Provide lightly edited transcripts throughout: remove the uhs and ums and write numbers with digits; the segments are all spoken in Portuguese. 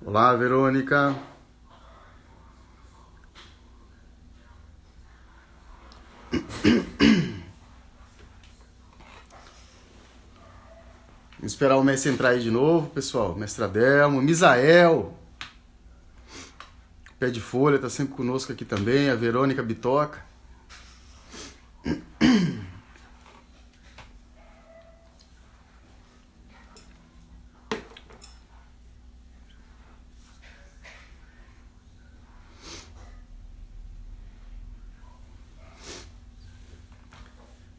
Olá, Verônica. Vamos esperar o mestre entrar aí de novo, pessoal. Mestre Adelmo, Misael, Pé de Folha, tá sempre conosco aqui também. A Verônica Bitoca.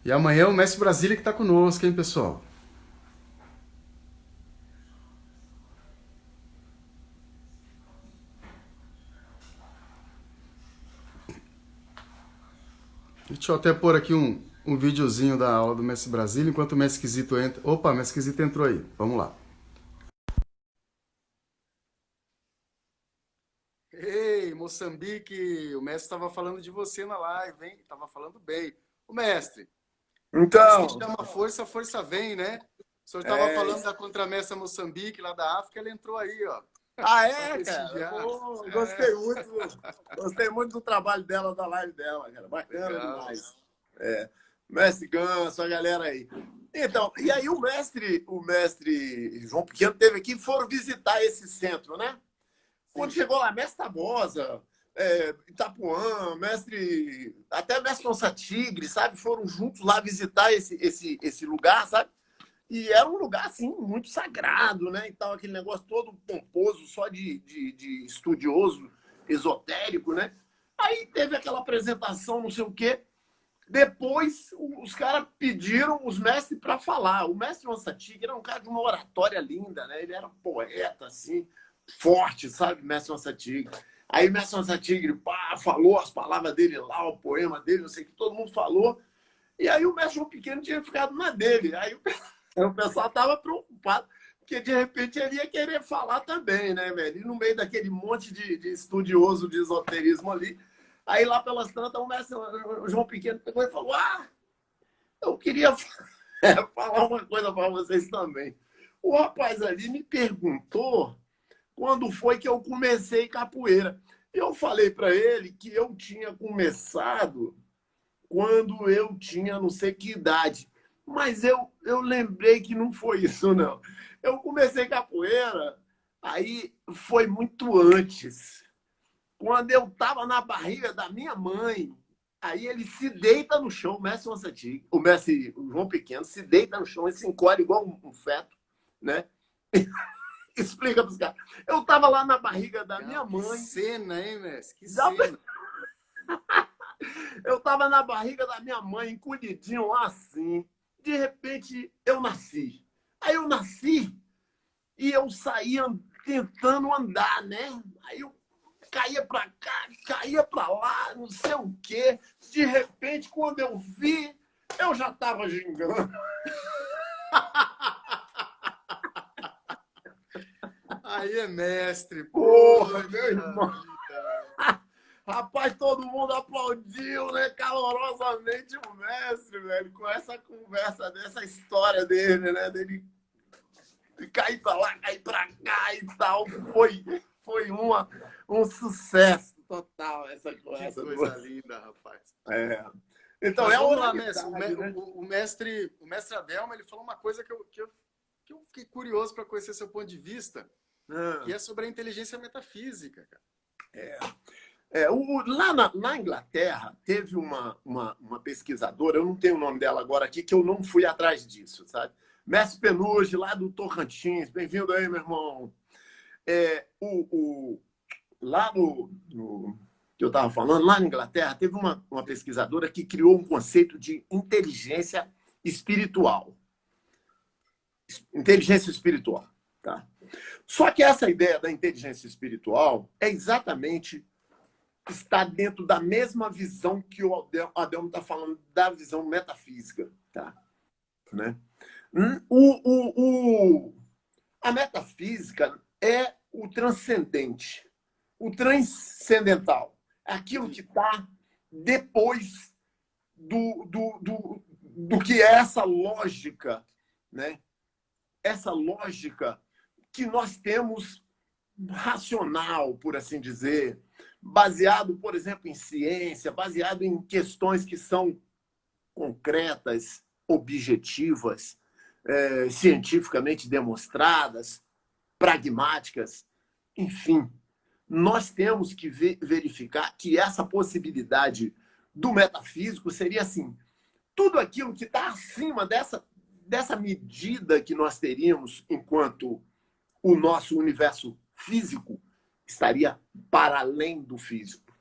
E amanhã o mestre Brasília que tá conosco, hein, pessoal? Deixa eu até pôr aqui um videozinho da aula do mestre Brasília enquanto o mestre Esquisito entra. Opa, o mestre Esquisito entrou aí. Vamos lá. Ei, Moçambique, o mestre estava falando de você na live, hein? Tava falando bem. O mestre, diz que Então, chama força, a força vem, né? O senhor estava é falando isso. da contramessa Moçambique, lá da África, ele entrou aí, ó, Ah, para é, cara? prestigiar. Pô, É, gostei muito do trabalho dela, da live dela, cara. Bacana legal. demais. É, mestre Ganso, a galera aí. Então, e aí o mestre João Pequeno teve aqui e foram visitar esse centro, né? Quando Sim. chegou lá, mestre Tabosa, Itapuã, até mestre Onça Tigre, sabe? Foram juntos lá visitar esse lugar, sabe? E era um lugar, assim, muito sagrado, né? E tal, aquele negócio todo pomposo, só de estudioso, esotérico, né? Aí teve aquela apresentação, não sei o quê. Depois, os caras pediram os mestres para falar. O mestre Onsatigre era um cara de uma oratória linda, né? Ele era poeta, assim, forte, sabe? Mestre Onsatigre. Aí o mestre Onsatigre, pá, falou as palavras dele lá, o poema dele, não sei o que, todo mundo falou. E aí o mestre João Pequeno tinha ficado na dele. Aí o pessoal estava preocupado, porque de repente ele ia querer falar também, né, velho? E no meio daquele monte de estudioso de esoterismo ali. Aí lá pelas tantas, o João Pequeno pegou e falou: Ah, eu queria falar uma coisa para vocês também. O rapaz ali me perguntou quando foi que eu comecei capoeira. E eu falei para ele que eu tinha começado quando eu tinha não sei que idade. Mas eu lembrei que não foi isso, não. Eu comecei capoeira, aí foi muito antes. Quando eu estava na barriga da minha mãe, aí ele se deita no chão, o mestre Onsantigo, o mestre João Pequeno, se deita no chão e se encolhe igual um feto, né? Explica para os caras. Eu estava lá na barriga da minha Legal. Que mãe, cena, hein, mestre? Que já cena. eu estava na barriga da minha mãe, encolhidinho lá assim. De repente, eu nasci. Aí eu nasci e eu saía tentando andar, né? Aí eu caía para cá, caía para lá, não sei o quê. De repente, quando eu vi, eu já estava gingando. Aí é mestre, Porra, meu poxa irmão. vida. Rapaz, todo mundo aplaudiu, né, calorosamente o mestre, velho, com essa conversa, dessa história dele, né, dele cair para lá, cair para cá e tal. Foi um sucesso total essa Que conversa. coisa linda, rapaz. É. Então, é Mas a vamos lá, mestre. oralidade, né? O mestre Adelmo, ele falou uma coisa que eu fiquei curioso para conhecer seu ponto de vista, que Ah, é sobre a inteligência metafísica, cara. lá na Inglaterra, teve uma pesquisadora, eu não tenho o nome dela agora aqui, que eu não fui atrás disso, sabe? Mestre Penuge, lá do Tocantins. Bem-vindo aí, meu irmão. É, lá que eu estava falando, lá na Inglaterra, teve uma pesquisadora que criou um conceito de inteligência espiritual. Inteligência espiritual. Tá? Só que essa ideia da inteligência espiritual é exatamente está dentro da mesma visão que o Adelmo está falando, da visão metafísica. Tá? Né? A metafísica é o transcendente, o transcendental, aquilo que Sim, está depois do que é essa lógica, né? Essa lógica que nós temos racional, por assim dizer, baseado, por exemplo, em ciência, baseado em questões que são concretas, objetivas, cientificamente demonstradas, pragmáticas, enfim. Nós temos que verificar que essa possibilidade do metafísico seria assim, tudo aquilo que está acima dessa medida que nós teríamos enquanto o nosso universo físico estaria para além do físico.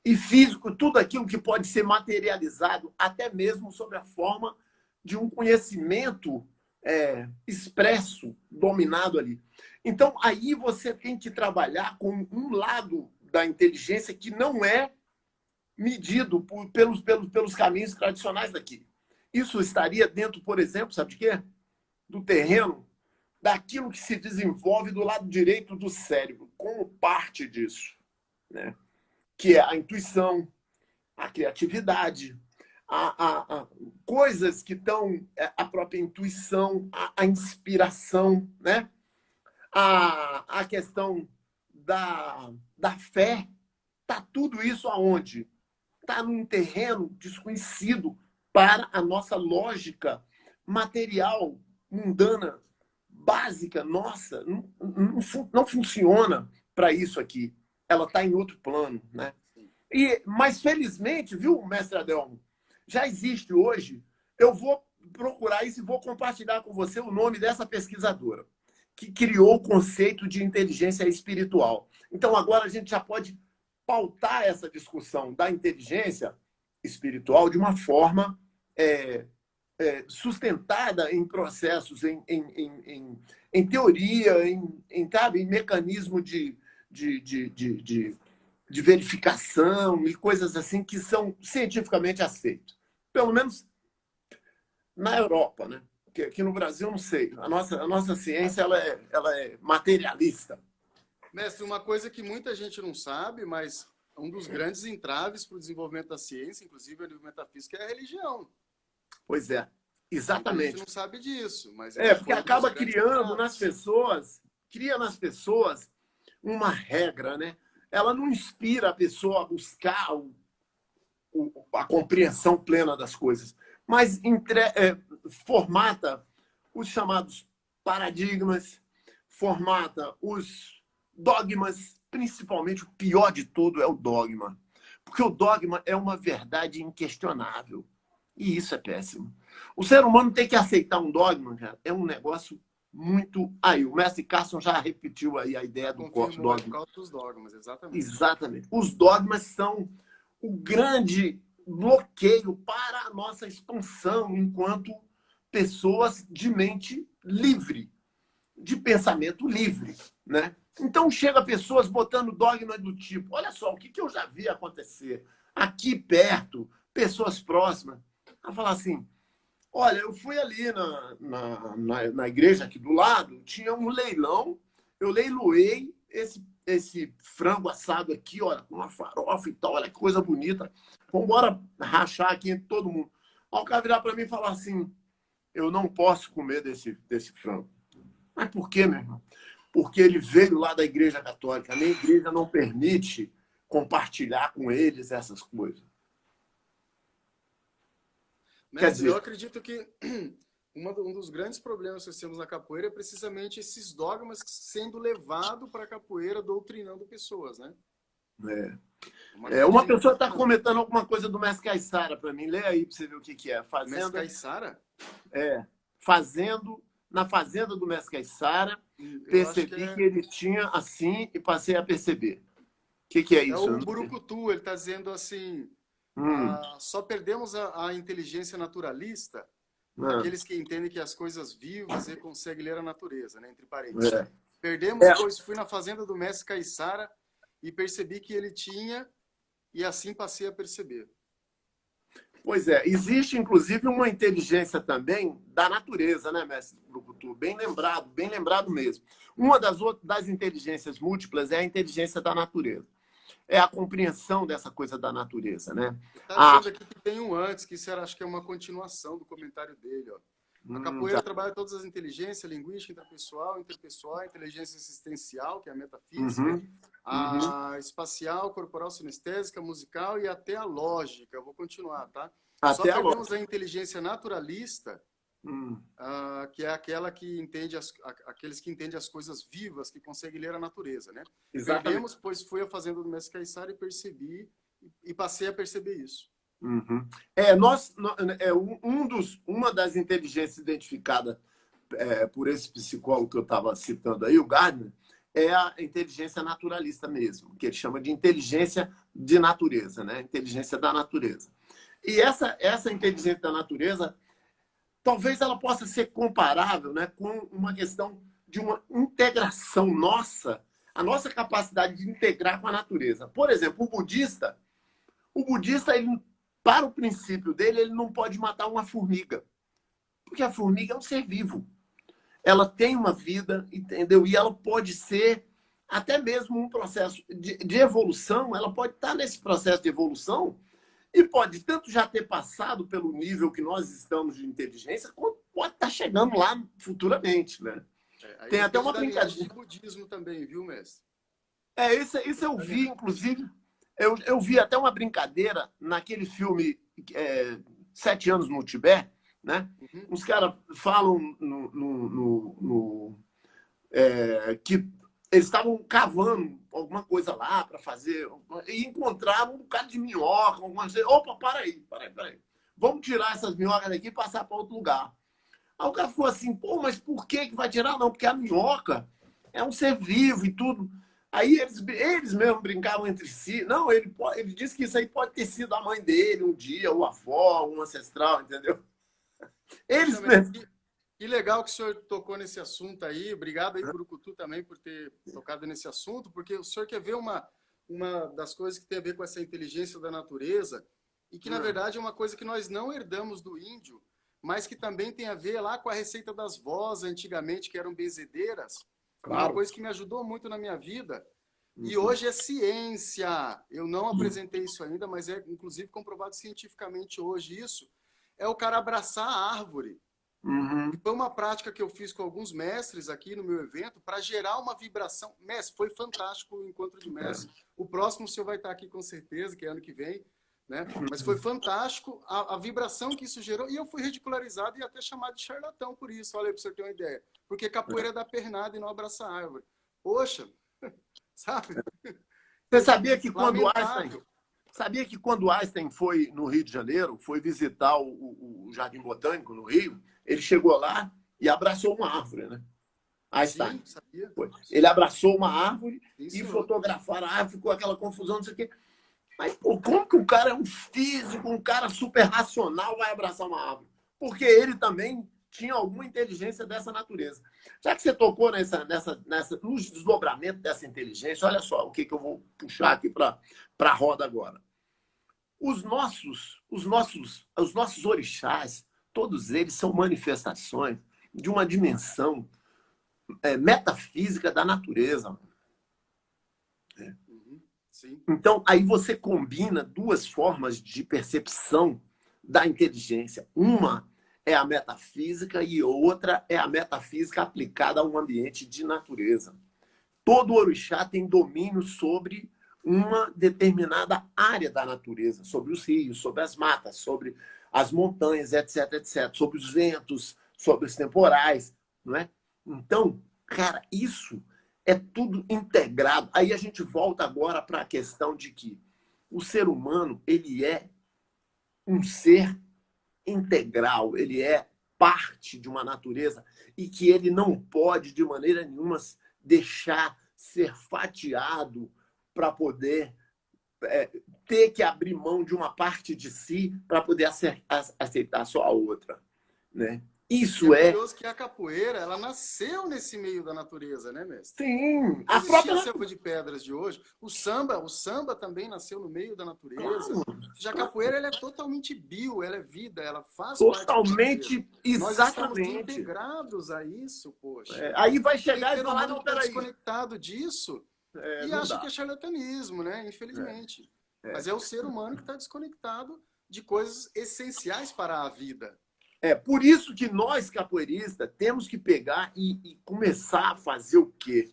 E físico, tudo aquilo que pode ser materializado, até mesmo sob a forma de um conhecimento expresso, dominado ali. Então, aí você tem que trabalhar com um lado da inteligência que não é medido pelos caminhos tradicionais daqui. Isso estaria dentro, por exemplo, sabe de quê? Do terreno, daquilo que se desenvolve do lado direito do cérebro, como parte disso, né? Que é a intuição, a criatividade, coisas que estão a própria intuição, a inspiração, né? A questão da fé, está tudo isso aonde? Está num terreno desconhecido para a nossa lógica material, mundana, básica, nossa, não funciona para isso aqui. Ela está em outro plano, né? Mas, felizmente, viu, mestre Adelmo, já existe hoje, eu vou procurar isso e vou compartilhar com você o nome dessa pesquisadora, que criou o conceito de inteligência espiritual. Então, agora a gente já pode pautar essa discussão da inteligência espiritual de uma forma sustentada em processos, em teoria, em mecanismo de verificação e coisas assim que são cientificamente aceitos. Pelo menos na Europa, né? Porque aqui no Brasil, não sei. A nossa ciência ela é materialista. Mestre, uma coisa que muita gente não sabe, mas um dos grandes entraves para o desenvolvimento da ciência, inclusive a nível metafísico, é a religião. Pois é, exatamente. A gente não sabe disso, mas porque acaba criando nas pessoas, cria nas pessoas uma regra, né? Ela não inspira a pessoa a buscar a compreensão plena das coisas, mas formata os chamados paradigmas, formata os dogmas, principalmente o pior de tudo é o dogma, porque o dogma é uma verdade inquestionável, e isso é péssimo. O ser humano tem que aceitar um dogma, cara, é um negócio muito... Aí, o mestre Carson já repetiu aí a ideia do dogma. Dos dogmas, exatamente. Exatamente. Os dogmas são o grande bloqueio para a nossa expansão enquanto pessoas de mente livre, de pensamento livre, né? Então, chega pessoas botando dogma do tipo, olha só, o que eu já vi acontecer aqui perto, pessoas próximas, a falar assim, olha, eu fui ali na igreja aqui do lado, tinha um leilão, eu leiloei esse frango assado aqui, olha, com uma farofa e tal, olha que coisa bonita. Vamos embora rachar aqui entre todo mundo. Aí o cara virar para mim e falar assim, eu não posso comer desse frango. Mas por quê, meu irmão? Porque ele veio lá da igreja católica. A minha igreja não permite compartilhar com eles essas coisas. Quer dizer, eu acredito que um dos grandes problemas que nós temos na capoeira é precisamente esses dogmas sendo levados para a capoeira, doutrinando pessoas, né? Uma pessoa está comentando alguma coisa do Mestre Caiçara para mim. Lê aí para você ver o que é. Mestre Caiçara? Na fazenda do Mestre Caiçara, percebi que ele tinha assim e passei a perceber. O que é isso? É o Burucutu, ele está dizendo assim... só perdemos a inteligência naturalista, aqueles que entendem que as coisas vivas e conseguem ler a natureza, né, entre parênteses. Perdemos, pois fui na fazenda do mestre Caiçara e percebi que ele tinha, e assim passei a perceber. Pois é, existe inclusive uma inteligência também da natureza, né, mestre Brucutu? Bem lembrado mesmo. Uma das inteligências múltiplas é a inteligência da natureza. É a compreensão dessa coisa da natureza, né? Está dizendo aqui que tem um antes, que isso era, acho que é uma continuação do comentário dele, ó. A capoeira trabalha todas as inteligências, linguística, intrapessoal, interpessoal, inteligência existencial, que é a metafísica, a espacial, corporal, sinestésica, musical e até a lógica. Eu vou continuar, tá? Só perdemos a inteligência naturalista, que é aquela que entende aqueles que entendem as coisas vivas, que conseguem ler a natureza, né? Exatamente. Perdemos, pois fui a fazenda do mestre Caiçara e percebi, e passei a perceber isso. Uma das inteligências identificadas por esse psicólogo que eu estava citando aí, o Gardner, é a inteligência naturalista mesmo, que ele chama de inteligência de natureza, né? Inteligência da natureza. E essa inteligência da natureza, talvez ela possa ser comparável, né, com uma questão de uma integração nossa, a nossa capacidade de integrar com a natureza. Por exemplo, o budista ele, para o princípio dele, ele não pode matar uma formiga, porque a formiga é um ser vivo. Ela tem uma vida, entendeu? E ela pode ser até mesmo um processo de evolução, ela pode estar nesse processo de evolução e pode tanto já ter passado pelo nível que nós estamos de inteligência, quanto pode estar chegando lá futuramente, né? Tem até uma brincadeira. De budismo também, viu, mestre? Isso eu vi, inclusive, eu vi até uma brincadeira naquele filme 7 anos no Tibete, né? Os caras falam que eles estavam cavando alguma coisa lá para fazer e encontraram um bocado de minhoca, alguma coisa. Opa, para aí. Vamos tirar essas minhocas daqui e passar para outro lugar. Aí o cara ficou assim, pô, mas por que vai tirar? Não, porque a minhoca é um ser vivo e tudo. Aí eles mesmos brincavam entre si. Não, ele disse que isso aí pode ter sido a mãe dele um dia, ou a avó, um ancestral, entendeu? Eles mesmos. Que legal que o senhor tocou nesse assunto aí. Obrigado aí, Brucutu, também por ter tocado nesse assunto, porque o senhor quer ver uma das coisas que tem a ver com essa inteligência da natureza e que, na verdade, é uma coisa que nós não herdamos do índio, mas que também tem a ver lá com a receita das vós, antigamente, que eram benzedeiras. Claro. Uma coisa que me ajudou muito na minha vida. E hoje é ciência. Eu não apresentei isso ainda, mas é, inclusive, comprovado cientificamente hoje isso. É o cara abraçar a árvore. E foi uma prática que eu fiz com alguns mestres aqui no meu evento para gerar uma vibração. Mestre, foi fantástico o encontro de mestres. O próximo o senhor vai estar aqui com certeza, que é ano que vem, né? Mas foi fantástico a vibração que isso gerou. E eu fui ridicularizado e até chamado de charlatão por isso. Olha aí para o senhor ter uma ideia. Porque capoeira é dar pernada e não abraçar a árvore. Poxa, sabe? Você sabia que quando Einstein foi no Rio de Janeiro, foi visitar o Jardim Botânico no Rio, ele chegou lá e abraçou uma árvore, né? Einstein. Sim, sabia. Ele abraçou uma árvore e fotografaram a árvore, ficou aquela confusão, não sei o quê. Mas pô, como que o cara é um físico, um cara super racional, vai abraçar uma árvore? Porque ele também tinha alguma inteligência dessa natureza. Já que você tocou no desdobramento dessa inteligência, olha só o que eu vou puxar aqui para a roda agora. Os nossos orixás, todos eles são manifestações de uma dimensão metafísica da natureza. Sim. Então, aí você combina duas formas de percepção da inteligência. Uma é a metafísica e outra é a metafísica aplicada a um ambiente de natureza. Todo orixá tem domínio sobre uma determinada área da natureza, sobre os rios, sobre as matas, sobre as montanhas, etc, etc, sobre os ventos, sobre os temporais, não é? Então, cara, isso é tudo integrado. Aí a gente volta agora para a questão de que o ser humano, ele é um ser integral, ele é parte de uma natureza e que ele não pode, de maneira nenhuma, deixar ser fatiado para poder ter que abrir mão de uma parte de si para poder aceitar só a outra, né? Isso é curioso que a capoeira, ela nasceu nesse meio da natureza, né, mestre? Sim. A própria selva de pedras de hoje. O samba também nasceu no meio da natureza. Já a capoeira, ela é totalmente bio, ela é vida, ela faz totalmente, parte exatamente. Nós estamos integrados a isso, poxa. Aí vai chegar e falar, não, peraí. Desconectado disso e acha que é charlatanismo, né? Infelizmente. Mas é o ser humano que está desconectado de coisas essenciais para a vida. Por isso que nós, capoeiristas, temos que pegar e começar a fazer o quê?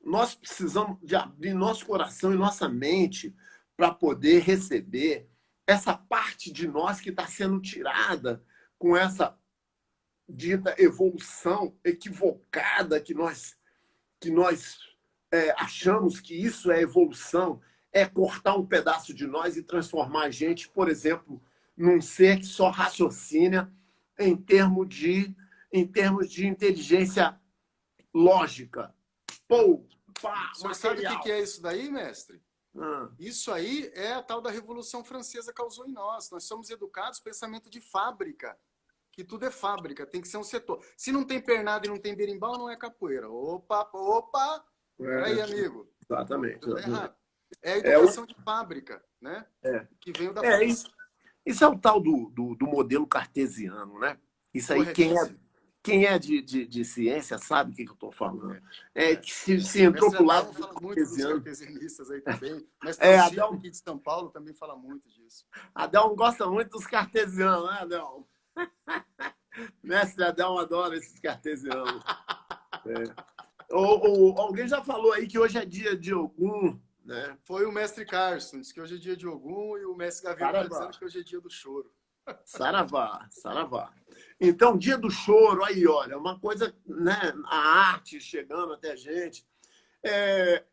Nós precisamos de abrir nosso coração e nossa mente para poder receber essa parte de nós que está sendo tirada com essa dita evolução equivocada que nós achamos que isso é evolução, é cortar um pedaço de nós e transformar a gente, por exemplo, num ser que só raciocina em termos de inteligência lógica. Pô, pá, O senhor sabe o que é isso daí, mestre? Isso aí é a tal da Revolução Francesa causou em nós. Nós somos educados pensamento de fábrica, que tudo é fábrica, tem que ser um setor. Se não tem pernada e não tem berimbau, não é capoeira. Opa! Peraí, amigo. Exatamente. Tudo errado. É a educação de fábrica, né? Que veio da França. Isso é o tal do modelo cartesiano, né? Isso aí, quem é de ciência sabe o que eu estou falando. Que se entrou para o lado fala muito dos cartesianistas aí também. Mas Adão aqui de São Paulo também fala muito disso. Adão gosta muito dos cartesianos, né, Adão? Mestre Adão adora esses cartesianos. Alguém já falou aí que hoje é dia de Ogum, né? Foi o mestre Carson, disse que hoje é dia de Ogum, e o mestre Gavião está dizendo que hoje é dia do choro. Saravá. Então, dia do choro, aí, olha, uma coisa, né? A arte chegando até a gente.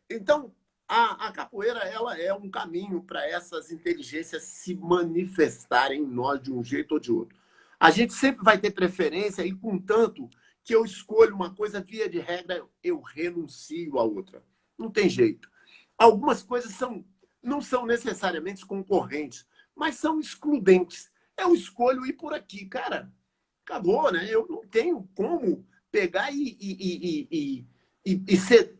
Então, a capoeira, ela é um caminho para essas inteligências se manifestarem em nós de um jeito ou de outro. A gente sempre vai ter preferência e, contanto que eu escolho uma coisa, via de regra, eu renuncio a outra. Não tem jeito. Algumas coisas não são necessariamente concorrentes, mas são excludentes. Eu escolho ir por aqui. Cara, acabou, né? Eu não tenho como pegar e ser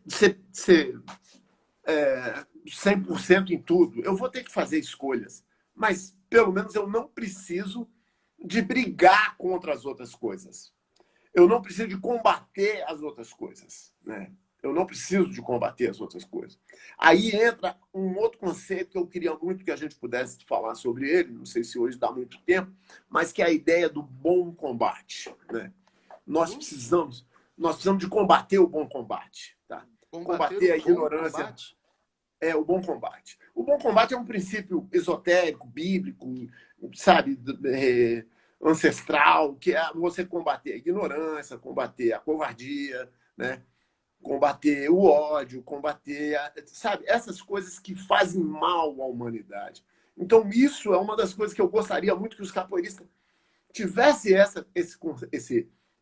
100% em tudo. Eu vou ter que fazer escolhas. Mas, pelo menos, eu não preciso de brigar contra as outras coisas. Eu não preciso de combater as outras coisas, né? Eu não preciso de combater as outras coisas. Aí entra um outro conceito que eu queria muito que a gente pudesse falar sobre ele, não sei se hoje dá muito tempo, mas que é a ideia do bom combate, né? Nós precisamos de combater o bom combate, tá? Combater a ignorância. O bom combate. O bom combate é um princípio esotérico, bíblico, sabe, ancestral, que é você combater a ignorância, combater a covardia, né? Combater o ódio, combater, sabe, essas coisas que fazem mal à humanidade. Então, isso é uma das coisas que eu gostaria muito que os capoeiristas tivessem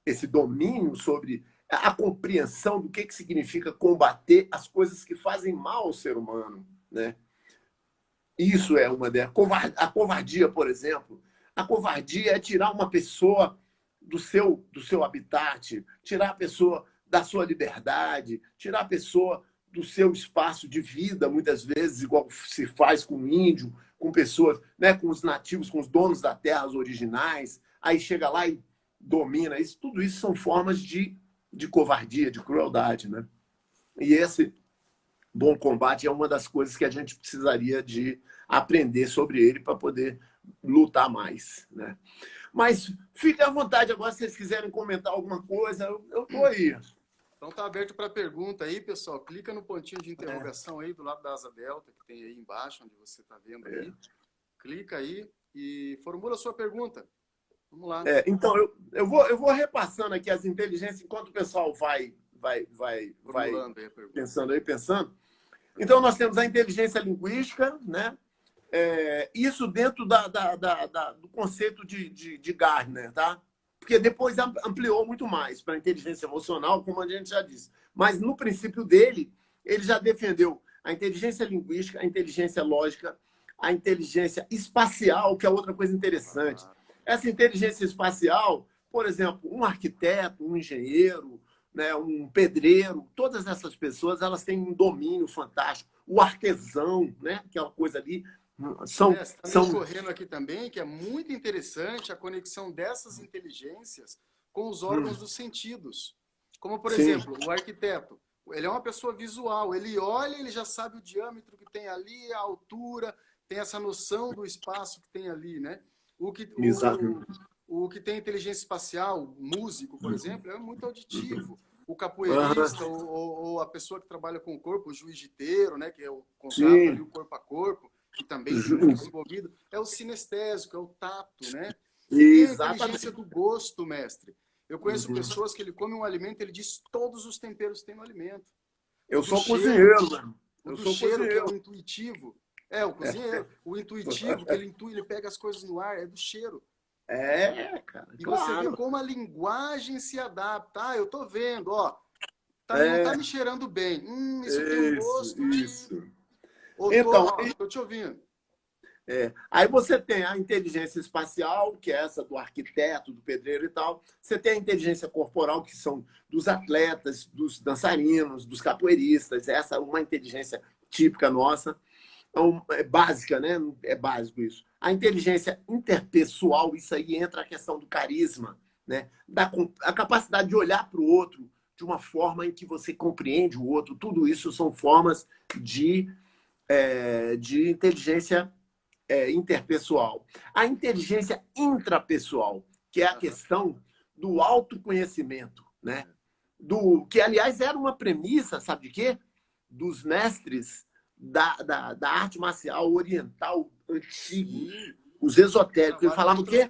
esse domínio sobre a compreensão do que significa combater as coisas que fazem mal ao ser humano, né? Isso é uma delas. A covardia, por exemplo. A covardia é tirar uma pessoa do seu habitat, tirar a pessoa da sua liberdade, tirar a pessoa do seu espaço de vida, muitas vezes, igual se faz com o índio, com pessoas, né, com os nativos, com os donos da terra, os originais. Aí chega lá e domina isso. Tudo isso são formas de covardia, de crueldade, né? E esse bom combate é uma das coisas que a gente precisaria de aprender sobre ele para poder lutar mais, né? Mas fiquem à vontade agora, se vocês quiserem comentar alguma coisa, eu estou aí. Então tá aberto para pergunta aí, pessoal. Clica no pontinho de interrogação aí do lado da asa delta, que tem aí embaixo, onde você está vendo aí. Clica aí e formula a sua pergunta. Vamos lá. Então, eu vou repassando aqui as inteligências enquanto o pessoal vai pensando. Então, nós temos a inteligência linguística, né? Isso dentro do conceito de Gardner, tá? Porque depois ampliou muito mais para a inteligência emocional, como a gente já disse. Mas, no princípio dele, ele já defendeu a inteligência linguística, a inteligência lógica, a inteligência espacial, que é outra coisa interessante. Essa inteligência espacial, por exemplo, um arquiteto, um engenheiro, né, um pedreiro, todas essas pessoas, elas têm um domínio fantástico. O artesão, né, aquela coisa ali, Estamos correndo aqui também, que é muito interessante a conexão dessas inteligências com os órgãos dos sentidos. Como, por exemplo, o arquiteto. Ele é uma pessoa visual. Ele olha, ele já sabe o diâmetro que tem ali, a altura, tem essa noção do espaço que tem ali, né? O que tem inteligência espacial, o músico, por exemplo, é muito auditivo. O capoeirista ou a pessoa que trabalha com o corpo, o jiu-jiteiro, né, que é o contato ali, o corpo a corpo, que também tem muito desenvolvido, é o sinestésico, é o tato, né? E tem a inteligência do gosto, mestre. Eu conheço pessoas que ele come um alimento, ele diz todos os temperos que tem no alimento. Eu sou cozinheiro, mano. O do cheiro, que é o intuitivo. É, o cozinheiro. O intuitivo, que ele pega as coisas no ar, é do cheiro. Cara. E você vê como a linguagem se adapta. Ah, eu tô vendo, ó. Não tá me cheirando bem. Isso tem um gosto. Isso. Então, tô te ouvindo. Aí você tem a inteligência espacial, que é essa do arquiteto, do pedreiro e tal. Você tem a inteligência corporal, que são dos atletas, dos dançarinos, dos capoeiristas. Essa é uma inteligência típica nossa. Então, é básica, né? É básico isso. A inteligência interpessoal, isso aí entra a questão do carisma, né? A capacidade de olhar para o outro de uma forma em que você compreende o outro. Tudo isso são formas de inteligência interpessoal. A inteligência intrapessoal, que é a questão do autoconhecimento, né? Que, aliás, era uma premissa, sabe de quê? Dos mestres da arte marcial oriental antigo, os esotéricos. Ele falava o quê?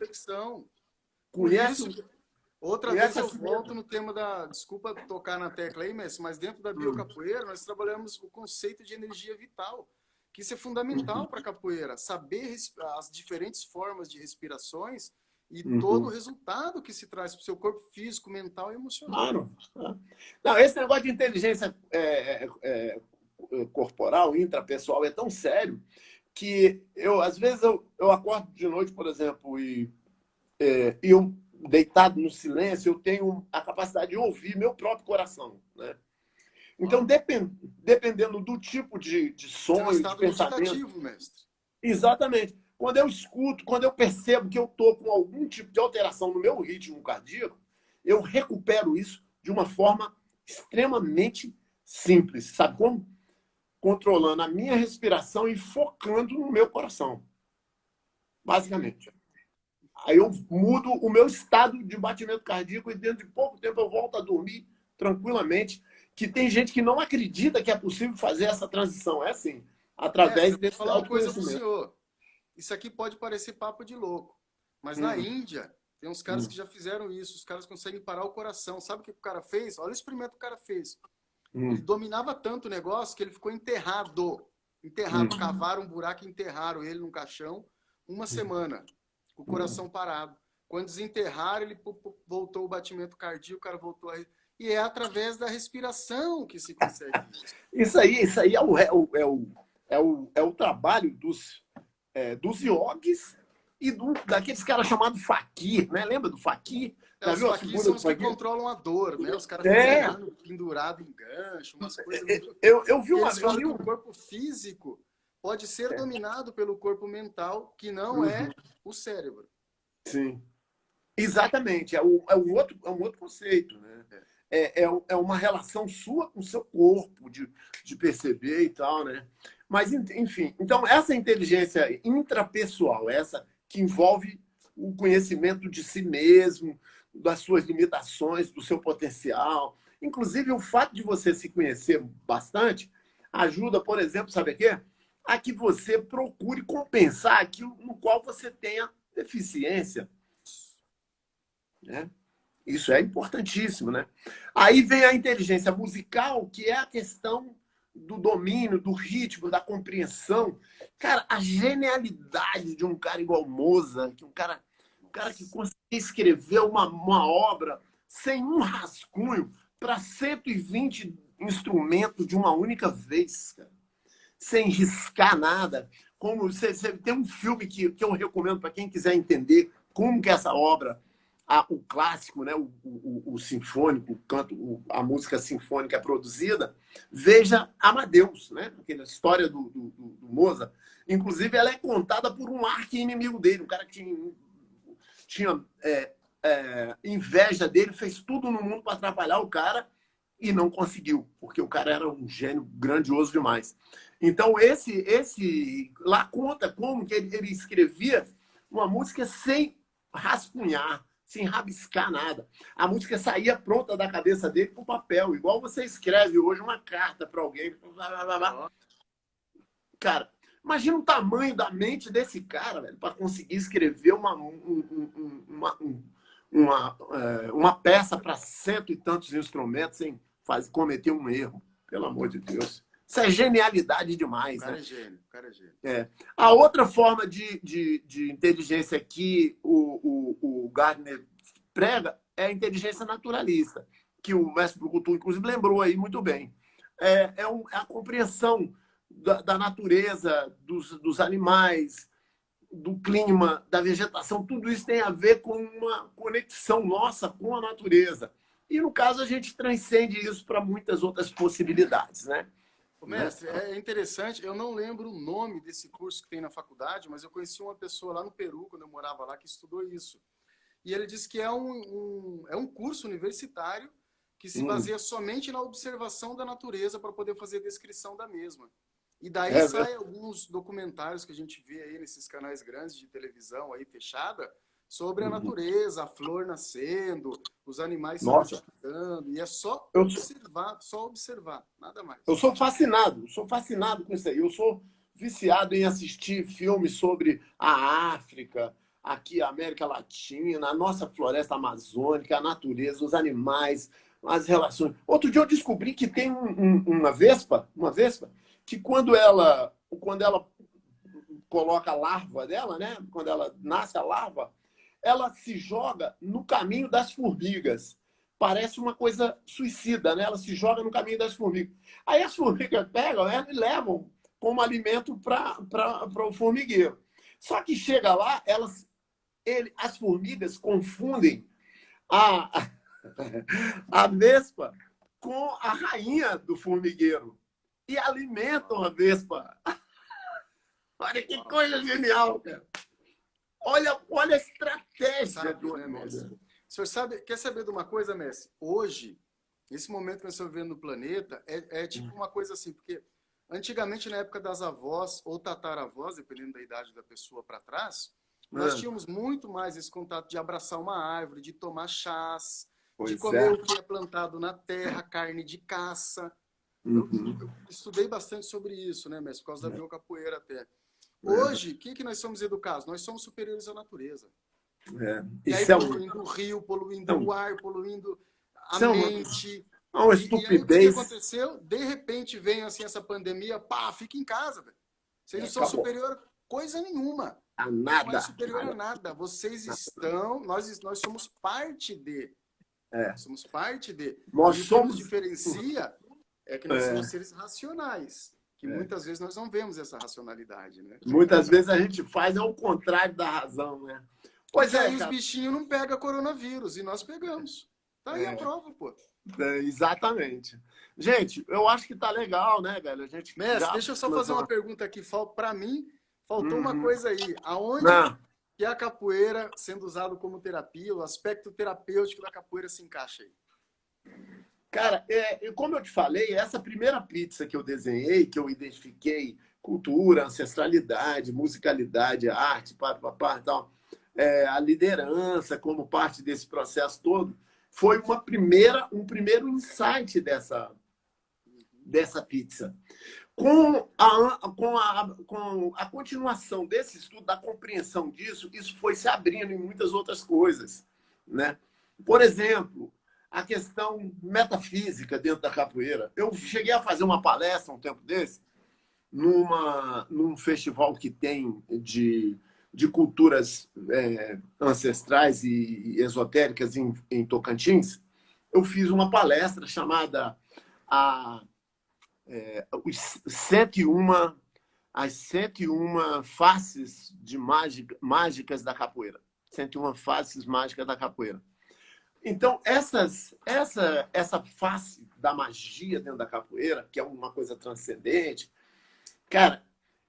Outra vez eu volto no tema da... Desculpa tocar na tecla aí, Messi, mas dentro da biocapoeira nós trabalhamos o conceito de energia vital, que isso é fundamental para a capoeira. Saber as diferentes formas de respirações e todo o resultado que se traz para o seu corpo físico, mental e emocional. Claro. Não, esse negócio de inteligência corporal, intrapessoal, é tão sério que às vezes eu acordo de noite, por exemplo, e eu, deitado no silêncio, eu tenho a capacidade de ouvir meu próprio coração, né? Então, dependendo do tipo de sonho, de pensamento... mestre. Exatamente. Quando eu escuto, quando eu percebo que eu estou com algum tipo de alteração no meu ritmo cardíaco, eu recupero isso de uma forma extremamente simples. Sabe como? Controlando a minha respiração e focando no meu coração. Basicamente. Aí eu mudo o meu estado de batimento cardíaco e dentro de pouco tempo eu volto a dormir tranquilamente. Que tem gente que não acredita que é possível fazer essa transição. É assim, através desse autoconhecimento. Isso aqui pode parecer papo de louco, mas na Índia tem uns caras que já fizeram isso. Os caras conseguem parar o coração. Sabe o que o cara fez? Olha o experimento que o cara fez. Ele dominava tanto o negócio que ele ficou enterrado. Cavaram um buraco e enterraram ele num caixão uma semana, com o coração parado. Quando desenterraram, ele voltou o batimento cardíaco, o cara voltou a... E é através da respiração que se consegue isso. Isso aí é o trabalho dos iogues e daqueles caras chamados fakir, né? Lembra do fakir? Os fakirs são os que controlam a dor, né? Os caras ficam pendurados em gancho, umas coisas muito... Eu vi que o corpo físico pode ser dominado pelo corpo mental, que não é o cérebro. Sim. Exatamente. É um outro conceito, né? É uma relação sua com o seu corpo, de perceber e tal, né? Mas, enfim, então essa inteligência intrapessoal, essa que envolve o conhecimento de si mesmo, das suas limitações, do seu potencial. Inclusive, o fato de você se conhecer bastante ajuda, por exemplo, sabe o quê? A que você procure compensar aquilo no qual você tenha deficiência, né? Isso é importantíssimo, né? Aí vem a inteligência musical, que é a questão do domínio, do ritmo, da compreensão. Cara, a genialidade de um cara igual Mozart, um cara que conseguia escrever uma obra sem um rascunho para 120 instrumentos de uma única vez, cara. Sem riscar nada. Como você tem um filme que eu recomendo para quem quiser entender como que essa obra, o clássico, né, o sinfônico, o canto, a música sinfônica é produzida, veja Amadeus, né, aquela história do Mozart. Inclusive, ela é contada por um arqui-inimigo dele, um cara que tinha inveja dele, fez tudo no mundo para atrapalhar o cara e não conseguiu, porque o cara era um gênio grandioso demais. Então, esse lá conta como que ele escrevia uma música sem rascunhar, sem rabiscar nada. A música saía pronta da cabeça dele com papel, igual você escreve hoje uma carta para alguém. Cara, imagina o tamanho da mente desse cara, velho, para conseguir escrever uma peça para cento e tantos instrumentos sem cometer um erro. Pelo amor de Deus. Isso é genialidade demais, o cara né? É gênio, o cara é gênio. A outra forma de inteligência que o Gardner prega é a inteligência naturalista, que o mestre Brucutu, inclusive, lembrou aí muito bem. É a compreensão da natureza, dos animais, do clima, da vegetação. Tudo isso tem a ver com uma conexão nossa com a natureza. E, no caso, a gente transcende isso para muitas outras possibilidades, né? Mestre, é interessante, eu não lembro o nome desse curso que tem na faculdade, mas eu conheci uma pessoa lá no Peru, quando eu morava lá, que estudou isso. E ele disse que é um curso universitário que se baseia somente na observação da natureza para poder fazer a descrição da mesma. E daí saem alguns documentários que a gente vê aí nesses canais grandes de televisão aí fechada, sobre a natureza, a flor nascendo, os animais se adaptando, e é só observar, nada mais. Eu sou fascinado com isso aí. Eu sou viciado em assistir filmes sobre a África, aqui a América Latina, a nossa floresta amazônica, a natureza, os animais, as relações. Outro dia eu descobri que tem uma vespa, que quando ela coloca a larva dela, né? Quando ela nasce a larva, ela se joga no caminho das formigas. Parece uma coisa suicida, né? Ela se joga no caminho das formigas. Aí as formigas pegam ela e levam como alimento para o formigueiro. Só que chega lá, as formigas confundem a vespa com a rainha do formigueiro e alimentam a vespa. Olha que coisa genial, cara. Olha a estratégia do Mestre. O senhor quer saber de uma coisa, Mestre? Hoje, nesse momento que nós estamos vivendo no planeta, é tipo uma coisa assim, porque antigamente, na época das avós ou tataravós, dependendo da idade da pessoa para trás, nós tínhamos muito mais esse contato de abraçar uma árvore, de tomar chás, de comer o que é plantado na terra, carne de caça. Eu estudei bastante sobre isso, né, Mestre? Por causa da biocapoeira até. Hoje, o que nós somos educados? Nós somos superiores à natureza. E aí, poluindo o rio, poluindo o ar, poluindo a mente. Uma estupidez. E aí, o que aconteceu? De repente, vem assim, essa pandemia, pá, fica em casa, velho. Vocês não são superior a coisa nenhuma. A nada. Não é superior a nada. Vocês estão... Nós somos parte de. Somos parte de. Nós e o que somos... nos diferencia é que nós somos seres racionais. Que muitas vezes nós não vemos essa racionalidade, né? Muitas vezes a gente faz ao contrário da razão, né? Pois é, os bichinhos não pegam coronavírus e nós pegamos. Tá aí a prova, pô. Exatamente. Gente, eu acho que tá legal, né, velho? Mestre, deixa eu só fazer uma pergunta aqui. Para mim, faltou uma coisa aí. Aonde que a capoeira, sendo usado como terapia, o aspecto terapêutico da capoeira se encaixa aí? Cara, como eu te falei, essa primeira pizza que eu desenhei, que eu identifiquei cultura, ancestralidade, musicalidade, arte, tal, a liderança como parte desse processo todo, foi um primeiro insight dessa pizza. Com a continuação desse estudo, da compreensão disso, isso foi se abrindo em muitas outras coisas, né? Por exemplo, a questão metafísica dentro da capoeira. Eu cheguei a fazer uma palestra um tempo desse, num festival que tem de culturas ancestrais e esotéricas em Tocantins. Eu fiz uma palestra chamada As 101 Faces Mágicas da Capoeira. 101 Faces Mágicas da Capoeira. Então, essa face da magia dentro da capoeira, que é uma coisa transcendente, cara,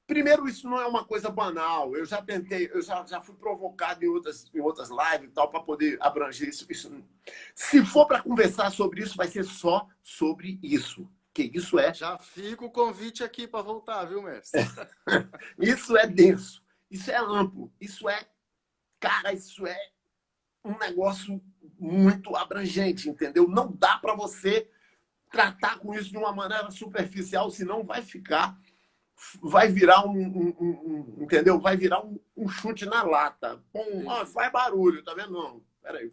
primeiro, isso não é uma coisa banal. Eu já tentei, eu já fui provocado em outras lives e tal, para poder abranger isso. Se for para conversar sobre isso, vai ser só sobre isso. Que isso é... Já fica o convite aqui para voltar, viu, mestre? Isso é denso, isso é amplo, isso é Cara, isso é um negócio muito abrangente, entendeu? Não dá para você tratar com isso de uma maneira superficial, senão vai virar entendeu? Vai virar um chute na lata. Bom, faz barulho, tá vendo? Não, peraí,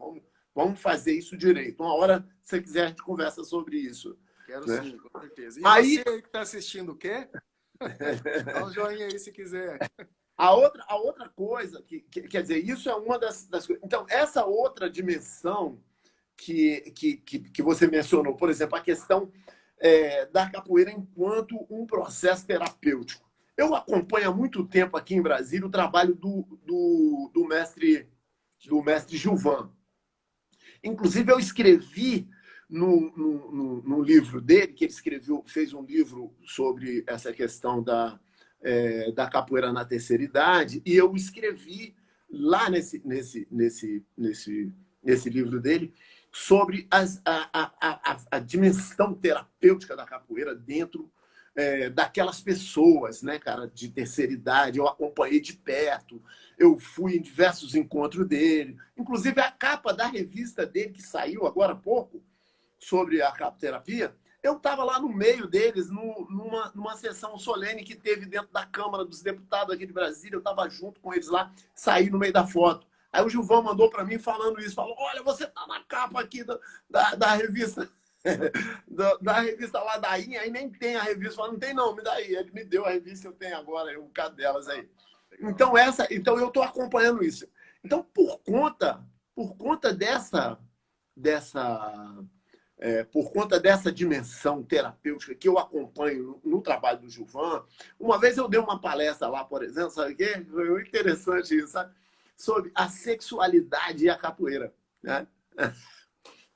vamos fazer isso direito. Uma hora, se você quiser, a gente conversa sobre isso. Quero sim, com certeza. E aí, você aí que está assistindo, quer? Dá um joinha aí se quiser. A outra coisa, quer dizer, isso é uma das coisas. Então, essa outra dimensão que você mencionou, por exemplo, a questão da capoeira enquanto um processo terapêutico. Eu acompanho há muito tempo aqui em Brasília o trabalho do mestre Gilvan. Inclusive, eu escrevi no livro dele, que ele fez um livro sobre essa questão da capoeira na terceira idade, e eu escrevi lá nesse livro dele sobre a dimensão terapêutica da capoeira dentro daquelas pessoas, né, cara, de terceira idade. Eu acompanhei de perto, eu fui em diversos encontros dele, inclusive a capa da revista dele, que saiu agora há pouco, sobre a capoterapia, eu estava lá no meio deles, numa sessão solene que teve dentro da Câmara dos Deputados aqui de Brasília. Eu estava junto com eles lá, saí no meio da foto. Aí o Gilvan mandou para mim falando isso, falou: olha, você está na capa aqui da revista, da revista Ladainha, aí nem tem a revista. Falou: não tem não, me dá aí. Ele me deu a revista, eu tenho agora, um bocado delas aí. Então eu estou acompanhando isso. Então, por conta dessa dimensão terapêutica que eu acompanho no trabalho do Gilvan, uma vez eu dei uma palestra lá, por exemplo, sabe o quê? Foi muito interessante isso, sabe? Sobre a sexualidade e a capoeira. Né?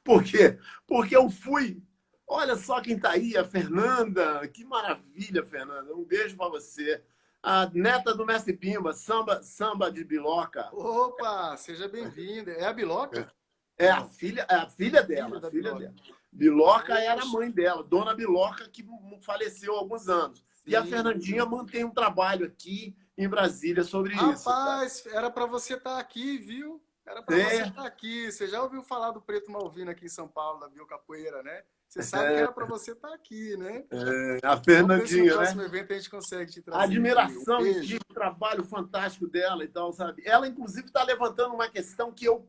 Por quê? Porque eu fui... Olha só quem está aí, a Fernanda. Que maravilha, Fernanda. Um beijo para você. A neta do Mestre Pimba, samba de Biloca. Opa, seja bem-vinda. É a Biloca? É a filha dela. Biloca era a mãe dela, Dona Biloca, que faleceu há alguns anos. Sim. E a Fernandinha mantém um trabalho aqui em Brasília sobre isso. Rapaz, era para você estar aqui, viu? Era para você estar aqui. Você já ouviu falar do Preto Malvino aqui em São Paulo, da Biocapoeira, né? Você sabe que era para você estar aqui, né? A Fernandinha, no próximo evento a gente consegue te trazer. Admiração e trabalho fantástico dela e tal, sabe? Ela, inclusive, está levantando uma questão que eu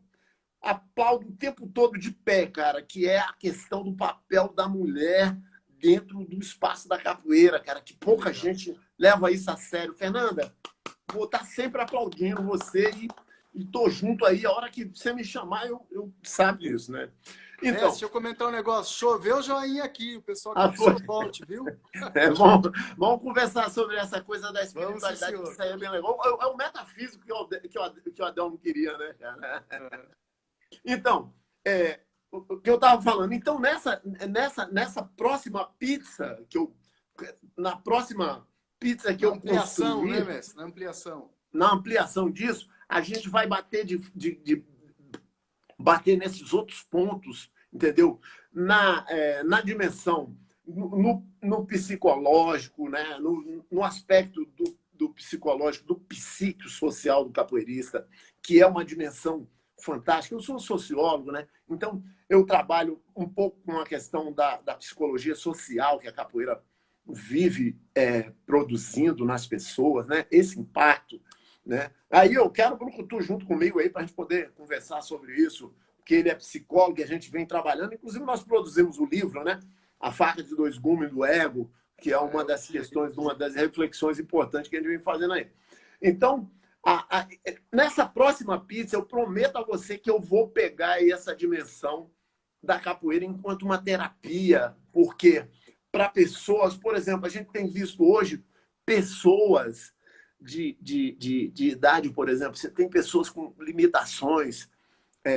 aplaudo o tempo todo de pé, cara, que é a questão do papel da mulher dentro do espaço da capoeira, cara, que pouca gente leva isso a sério. Fernanda, vou estar sempre aplaudindo você e tô junto aí. A hora que você me chamar, eu sabe disso, né? Então, deixa eu comentar um negócio. Choveu joinha aqui, o pessoal que volte, viu? Vamos conversar sobre essa coisa da espiritualidade, que isso aí é bem legal. É o metafísico que o Adelmo queria, né, cara? Então, o que eu estava falando. Então, nessa próxima pizza na próxima pizza que eu construí, né, mestre? Na ampliação disso, a gente vai bater bater nesses outros pontos, entendeu? Na dimensão, no psicológico, né? no aspecto do psicológico, do psicossocial do capoeirista, que é uma dimensão fantástica. Eu sou sociólogo, né? Então eu trabalho um pouco com a questão da psicologia social que a capoeira vive produzindo nas pessoas, né? Esse impacto, né? Aí eu quero o Brucutu junto comigo aí para a gente poder conversar sobre isso, porque ele é psicólogo e a gente vem trabalhando. Inclusive nós produzimos o livro, né? A Faca de Dois Gumes do Ego, que é uma das questões, uma das reflexões importantes que a gente vem fazendo aí. Então, nessa próxima pizza, eu prometo a você que eu vou pegar aí essa dimensão da capoeira enquanto uma terapia, porque para pessoas, por exemplo, a gente tem visto hoje pessoas de idade, por exemplo, você tem pessoas com limitações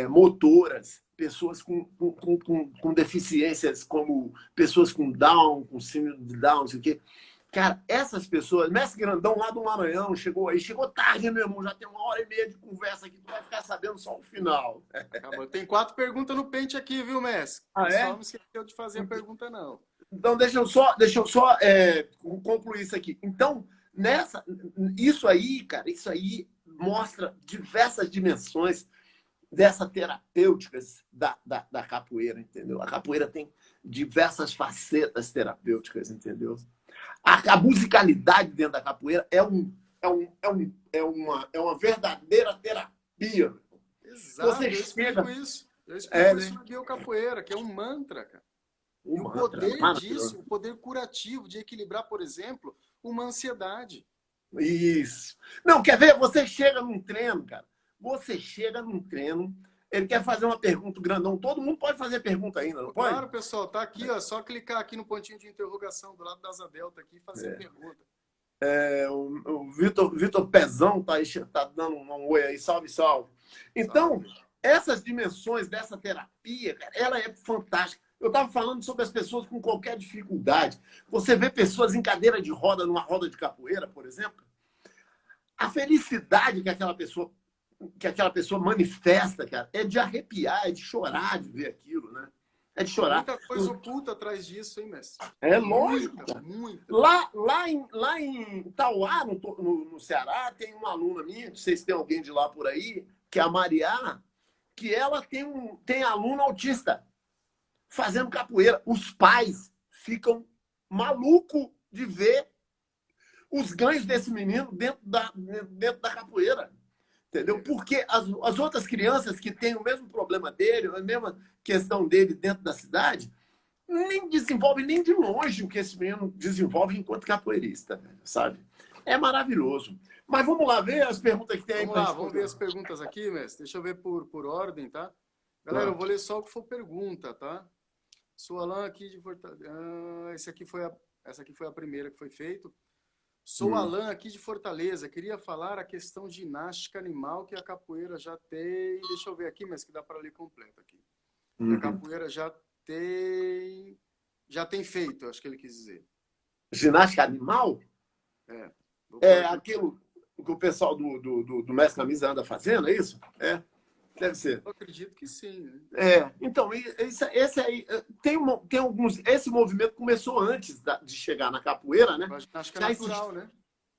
motoras, pessoas com deficiências, como pessoas com Down, com síndrome de Down, não sei o quê. Cara, essas pessoas... Mestre Grandão, lá do Maranhão, chegou tarde, meu irmão, já tem 1h30 de conversa aqui, tu vai ficar sabendo só o final. Tem 4 perguntas no pente aqui, viu, mestre? Só não esqueceu de fazer a pergunta, não. Então, deixa eu só concluir isso aqui. Então, isso aí, cara, isso aí mostra diversas dimensões dessa terapêuticas da capoeira, entendeu? A capoeira tem diversas facetas terapêuticas, entendeu? A musicalidade dentro da capoeira é uma verdadeira terapia. Exato, Você eu explico chega... isso. Eu explico isso na biocapoeira, que é um mantra, cara. E o poder disso, o poder curativo de equilibrar, por exemplo, uma ansiedade. Isso. Não, quer ver? Você chega num treino, cara. Você chega num treino, ele quer fazer uma pergunta grandão. Todo mundo pode fazer pergunta ainda, não pode? Claro, pessoal. Tá aqui, ó. Só clicar aqui no pontinho de interrogação do lado da Asa Delta aqui e fazer pergunta. O Vitor Pezão tá dando um oi aí. Salve, salve. Então, essas dimensões dessa terapia, cara, ela é fantástica. Eu estava falando sobre as pessoas com qualquer dificuldade. Você vê pessoas em cadeira de roda, numa roda de capoeira, por exemplo. A felicidade que aquela pessoa manifesta, cara, é de arrepiar, é de chorar de ver aquilo, né? É de chorar. Muita coisa oculta atrás disso, hein, mestre? É lógico. Muita. Lá em Tauá, no Ceará, tem uma aluna minha, não sei se tem alguém de lá por aí, que é a Mariá, que ela tem aluno autista fazendo capoeira. Os pais ficam malucos de ver os ganhos desse menino dentro da capoeira. Entendeu? Porque as outras crianças que têm o mesmo problema dele, a mesma questão dele dentro da cidade, nem desenvolvem nem de longe o que esse menino desenvolve enquanto capoeirista, sabe? É maravilhoso. Mas vamos lá ver as perguntas que tem aí. Vamos ver as perguntas aqui, mestre. Deixa eu ver por ordem, tá? Galera, eu vou ler só o que for pergunta, tá? Sou Alan aqui de Fortaleza. Essa aqui foi a primeira que foi feita. Sou Alan aqui de Fortaleza. Queria falar a questão de ginástica animal que a capoeira já tem. Deixa eu ver aqui, mas que dá para ler completo aqui. A capoeira já tem feito, acho que ele quis dizer. Ginástica animal? É aquilo que o pessoal do Mestre Camisa anda fazendo, é isso? É. Deve ser. Eu acredito que sim. Né? Então, esse aí tem alguns. Esse movimento começou antes de chegar na capoeira, né? A ginástica natural, né?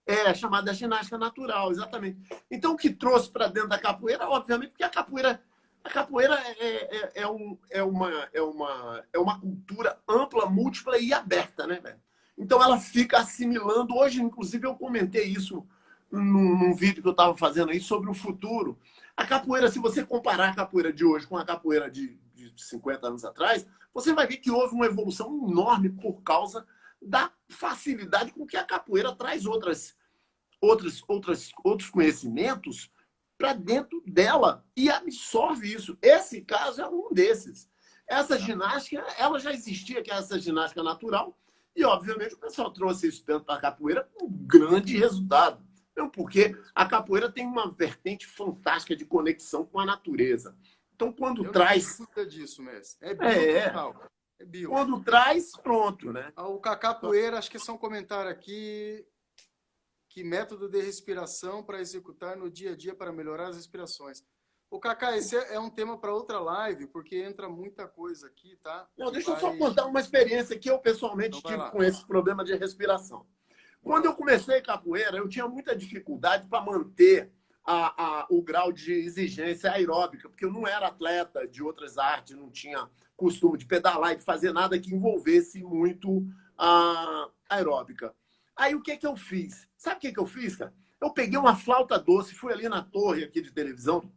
É chamada ginástica natural, exatamente. Então, o que trouxe para dentro da capoeira, obviamente, porque a capoeira é uma cultura ampla, múltipla e aberta, né, velho? Então, ela fica assimilando. Hoje, inclusive, eu comentei isso num vídeo que eu estava fazendo aí sobre o futuro. A capoeira, se você comparar a capoeira de hoje com a capoeira de 50 anos atrás, você vai ver que houve uma evolução enorme por causa da facilidade com que a capoeira traz outros conhecimentos para dentro dela e absorve isso. Esse caso é um desses. Essa ginástica, ela já existia, que é essa ginástica natural, e, obviamente, o pessoal trouxe isso dentro da capoeira com um grande resultado. Não, porque a capoeira tem uma vertente fantástica de conexão com a natureza. Então, quando traz... Não tem disso, mestre. É bio total. É bio. Quando traz, pronto, né? O capoeira, acho que é só um comentário aqui. Que método de respiração para executar no dia a dia para melhorar as respirações? O Cacá, esse é um tema para outra live, porque entra muita coisa aqui, tá? Não, deixa eu só contar uma experiência que eu pessoalmente tive com esse problema de respiração. Quando eu comecei capoeira, eu tinha muita dificuldade para manter o grau de exigência aeróbica, porque eu não era atleta de outras artes, não tinha costume de pedalar e de fazer nada que envolvesse muito a aeróbica. Aí o que eu fiz? Sabe o que eu fiz, cara? Eu peguei uma flauta doce, fui ali na torre aqui de televisão,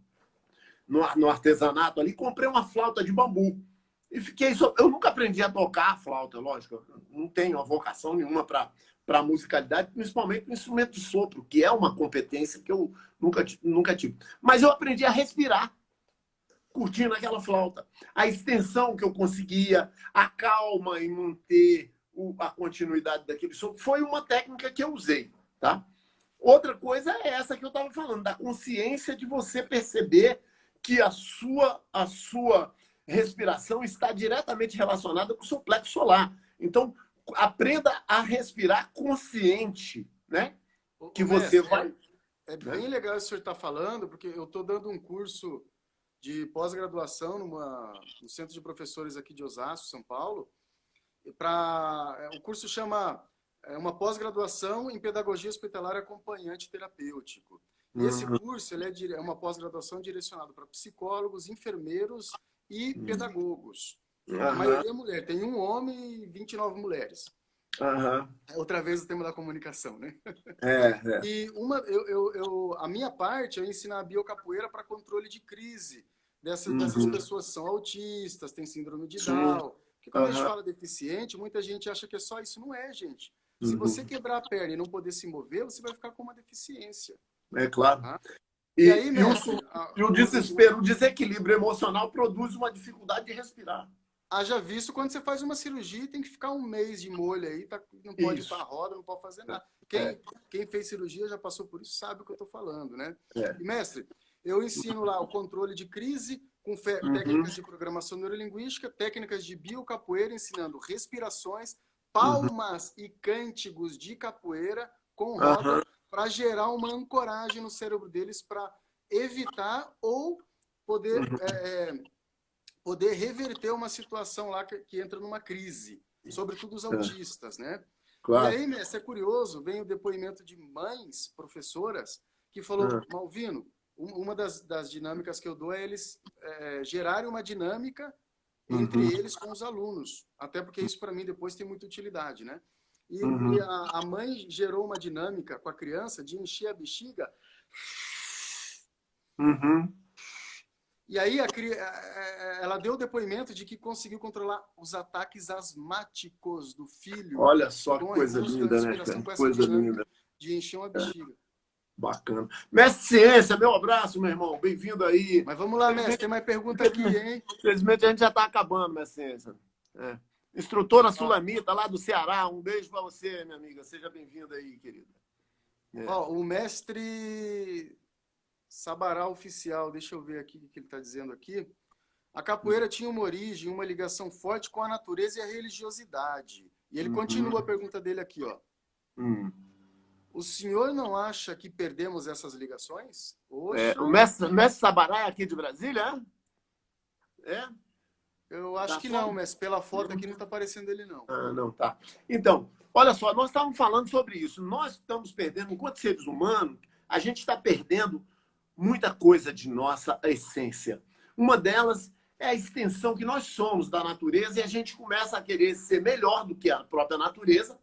no artesanato ali, comprei uma flauta de bambu. E fiquei... Eu nunca aprendi a tocar a flauta, lógico. Eu não tenho uma vocação nenhuma para musicalidade, principalmente no instrumento de sopro, que é uma competência que eu nunca tive. Mas eu aprendi a respirar, curtindo aquela flauta. A extensão que eu conseguia, a calma em manter a continuidade daquele sopro, foi uma técnica que eu usei, tá? Outra coisa é essa que eu estava falando, da consciência de você perceber que a sua respiração está diretamente relacionada com o seu plexo solar. Então, aprenda a respirar consciente, né? Que você vai... É bem legal isso que o senhor está falando, porque eu estou dando um curso de pós-graduação no Centro de Professores aqui de Osasco, São Paulo. O curso chama uma pós-graduação em Pedagogia Hospitalar Acompanhante Terapêutico. E esse curso ele é uma pós-graduação direcionada para psicólogos, enfermeiros e pedagogos. A maioria é mulher. Tem um homem e 29 mulheres. Outra vez o tema da comunicação, né? E a minha parte é ensinar a biocapoeira para controle de crise dessas pessoas que são autistas, têm síndrome de Down. Porque quando a gente fala deficiente, muita gente acha que é só isso. Não é, gente. Se você quebrar a perna e não poder se mover, você vai ficar com uma deficiência. É claro. Tá? E aí, o desespero, o desequilíbrio emocional produz uma dificuldade de respirar. Haja visto quando você faz uma cirurgia e tem que ficar um mês de molho aí, não pode ir para a roda, não pode fazer nada. Quem fez cirurgia já passou por isso, sabe o que eu estou falando, né? E, mestre, eu ensino lá o controle de crise com técnicas de programação neurolinguística, técnicas de biocapoeira, ensinando respirações, palmas e cânticos de capoeira com roda para gerar uma ancoragem no cérebro deles para evitar ou poder reverter uma situação lá que entra numa crise, sobretudo os autistas, né? Claro. E aí, mestre, é curioso, vem o depoimento de mães, professoras, que falou, Malvino, uma das dinâmicas que eu dou é eles gerarem uma dinâmica entre eles com os alunos, até porque isso para mim depois tem muita utilidade, né? E a mãe gerou uma dinâmica com a criança de encher a bexiga. E aí ela deu o depoimento de que conseguiu controlar os ataques asmáticos do filho. Olha só que coisa linda, né, cara? Coisa linda. De encher uma bexiga. Bacana. Mestre Ciência, meu abraço, meu irmão. Bem-vindo aí. Mas vamos lá, mestre. Tem mais pergunta aqui, hein? Infelizmente a gente já está acabando, Mestre Ciência. Instrutora Sulamita, lá do Ceará. Um beijo para você, minha amiga. Seja bem-vinda aí, querida. O mestre Sabará Oficial, deixa eu ver aqui o que ele está dizendo aqui. A capoeira tinha uma origem, uma ligação forte com a natureza e a religiosidade. E ele continua a pergunta dele aqui, ó. O senhor não acha que perdemos essas ligações? O mestre Sabará é aqui de Brasília, Eu acho que não, mas pela foto aqui não está aparecendo ele, não. Não, tá. Então, olha só, nós estávamos falando sobre isso. Nós estamos perdendo, enquanto seres humanos, a gente está perdendo muita coisa de nossa essência. Uma delas é a extensão que nós somos da natureza e a gente começa a querer ser melhor do que a própria natureza,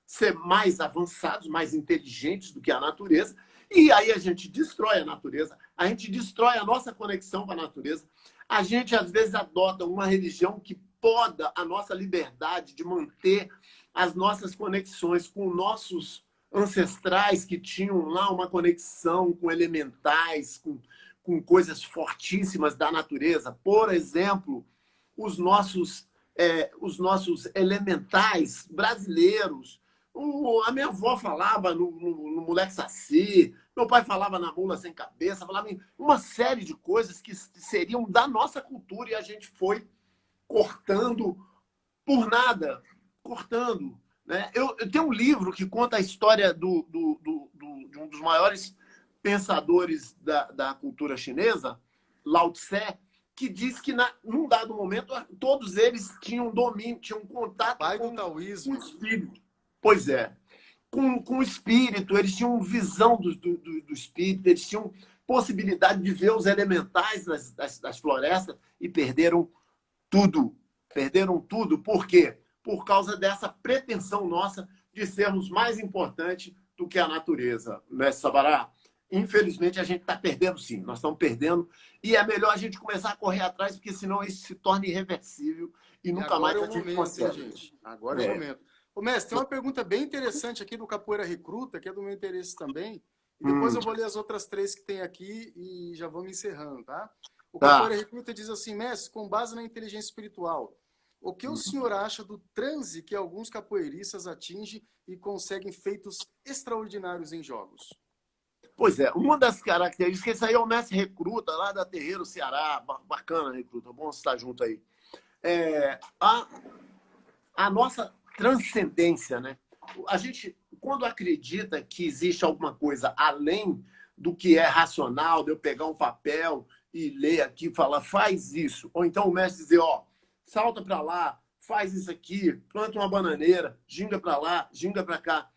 ser mais avançados, mais inteligentes do que a natureza, e aí a gente destrói a natureza, a gente destrói a nossa conexão com a natureza, a gente às vezes adota uma religião que poda a nossa liberdade de manter as nossas conexões com nossos ancestrais que tinham lá uma conexão com elementais, com coisas fortíssimas da natureza. Por exemplo, os nossos elementais brasileiros. A minha avó falava no moleque saci, meu pai falava na mula sem cabeça, falava em uma série de coisas que seriam da nossa cultura e a gente foi cortando por nada, cortando. Né? Eu tenho um livro que conta a história de um dos maiores pensadores da cultura chinesa, Lao Tse, que diz que num dado momento todos eles tinham domínio, tinham contato com o espírito. Pois é, com o espírito, eles tinham visão do espírito, eles tinham possibilidade de ver os elementais das florestas e perderam tudo. Perderam tudo. Por quê? Por causa dessa pretensão nossa de sermos mais importantes do que a natureza. Mestre Sabará, infelizmente a gente está perdendo sim, nós estamos perdendo e é melhor a gente começar a correr atrás, porque senão isso se torna irreversível e nunca mais a gente consegue. Gente. Agora é o momento. Ô, mestre, tem uma pergunta bem interessante aqui do Capoeira Recruta, que é do meu interesse também. E depois eu vou ler as outras 3 que tem aqui e já vamos encerrando, tá? O Capoeira Recruta diz assim, mestre, com base na inteligência espiritual, o que o senhor acha do transe que alguns capoeiristas atingem e conseguem feitos extraordinários em jogos? Pois é, uma das características, esse aí é o mestre Recruta, lá da Terreiro, Ceará, bacana, Recruta, bom estar junto aí. A nossa transcendência, né? A gente, quando acredita que existe alguma coisa além do que é racional, de eu pegar um papel e ler aqui e falar, faz isso. Ou então o mestre dizer, salta para lá, faz isso aqui, planta uma bananeira, ginga para lá, ginga para cá.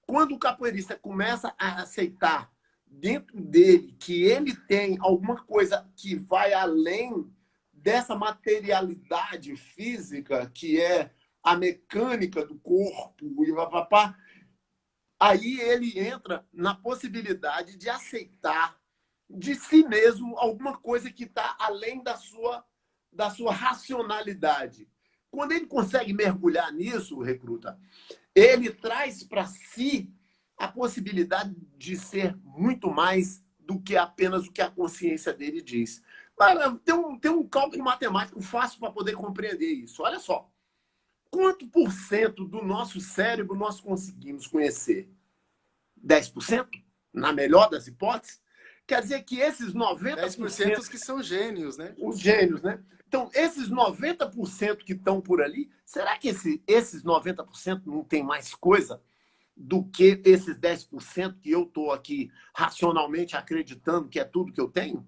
Quando o capoeirista começa a aceitar dentro dele que ele tem alguma coisa que vai além dessa materialidade física, que é a mecânica do corpo, e papapá, aí ele entra na possibilidade de aceitar de si mesmo alguma coisa que está além da sua racionalidade. Quando ele consegue mergulhar nisso, recruta, ele traz para si a possibilidade de ser muito mais do que apenas o que a consciência dele diz. Tem um cálculo matemático fácil para poder compreender isso. Olha só. Quanto por cento do nosso cérebro nós conseguimos conhecer? 10%? Na melhor das hipóteses? Quer dizer que esses 90%... 10% que são gênios, né? Os gênios, né? Então, esses 90% que estão por ali, será que esses 90% não tem mais coisa do que esses 10% que eu estou aqui racionalmente acreditando que é tudo que eu tenho?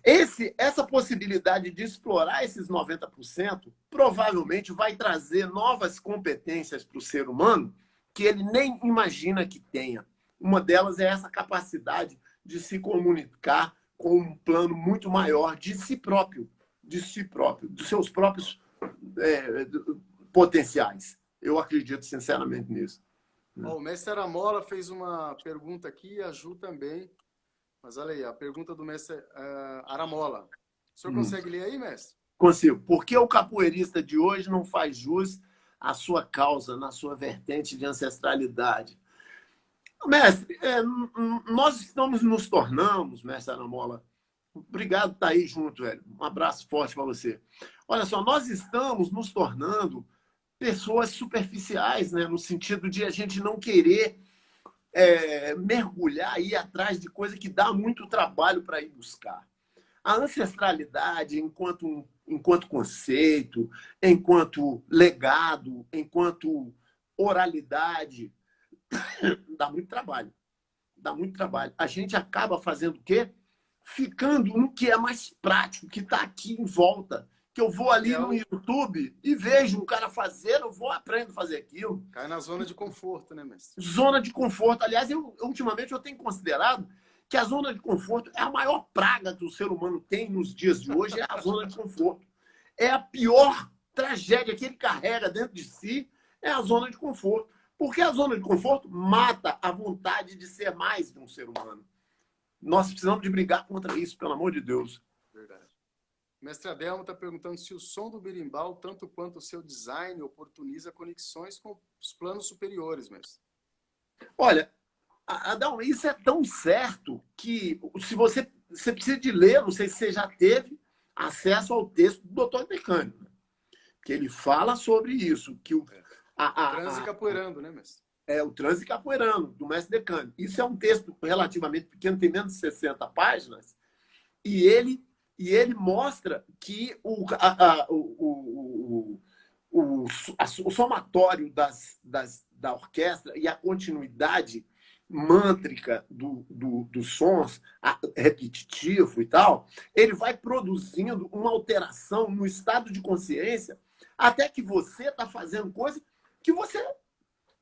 Essa possibilidade de explorar esses 90% provavelmente vai trazer novas competências para o ser humano que ele nem imagina que tenha. Uma delas é essa capacidade de se comunicar com um plano muito maior de si próprio, dos seus próprios potenciais. Eu acredito sinceramente nisso. O mestre Aramola fez uma pergunta aqui e a Ju também. Mas olha aí, a pergunta do mestre Aramola. O senhor consegue ler aí, mestre? Consigo. Por que o capoeirista de hoje não faz jus à sua causa, na sua vertente de ancestralidade? Mestre, nós nos tornamos, mestre Aramola, obrigado por estar aí junto, velho. Um abraço forte para você. Olha só, nós estamos nos tornando pessoas superficiais, né? No sentido de a gente não querer mergulhar e ir atrás de coisa que dá muito trabalho para ir buscar. A ancestralidade, enquanto conceito, enquanto legado, enquanto oralidade, dá muito trabalho. Dá muito trabalho. A gente acaba fazendo o quê? Ficando no que é mais prático, que está aqui em volta. Que eu vou ali no YouTube e vejo um cara fazendo, eu vou aprendo a fazer aquilo. Cai na zona de conforto, né, mestre? Zona de conforto. Aliás, ultimamente eu tenho considerado que a zona de conforto é a maior praga que o ser humano tem nos dias de hoje, é a zona de conforto. É a pior tragédia que ele carrega dentro de si, é a zona de conforto. Porque a zona de conforto mata a vontade de ser mais de um ser humano. Nós precisamos de brigar contra isso, pelo amor de Deus. Verdade. O mestre Adelmo está perguntando se o som do berimbau, tanto quanto o seu design, oportuniza conexões com os planos superiores, mestre. Olha, Adelmo, isso é tão certo que se você precisa de ler, não sei se você já teve acesso ao texto do Dr. Decânio, que ele fala sobre isso, que o transe capoeirando, né, mestre? O Transe Capoeirano, do mestre Decânio. Isso é um texto relativamente pequeno, tem menos de 60 páginas, e ele mostra que o somatório da orquestra e a continuidade mântrica dos sons, repetitivo e tal, ele vai produzindo uma alteração no estado de consciência até que você está fazendo coisa que você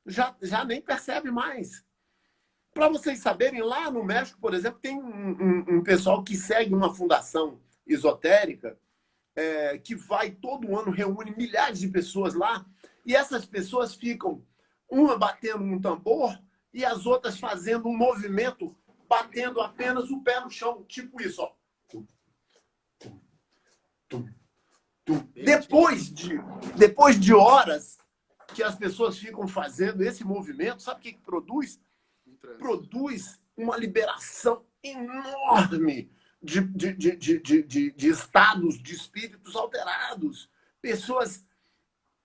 já nem percebe mais. Para vocês saberem, lá no México, por exemplo, tem um pessoal que segue uma fundação esotérica que vai todo ano, reúne milhares de pessoas lá, e essas pessoas ficam, uma batendo um tambor e as outras fazendo um movimento, batendo apenas o pé no chão, tipo isso, ó. Depois de horas que as pessoas ficam fazendo esse movimento, sabe o que produz? Produz uma liberação enorme de estados, de espíritos alterados. Pessoas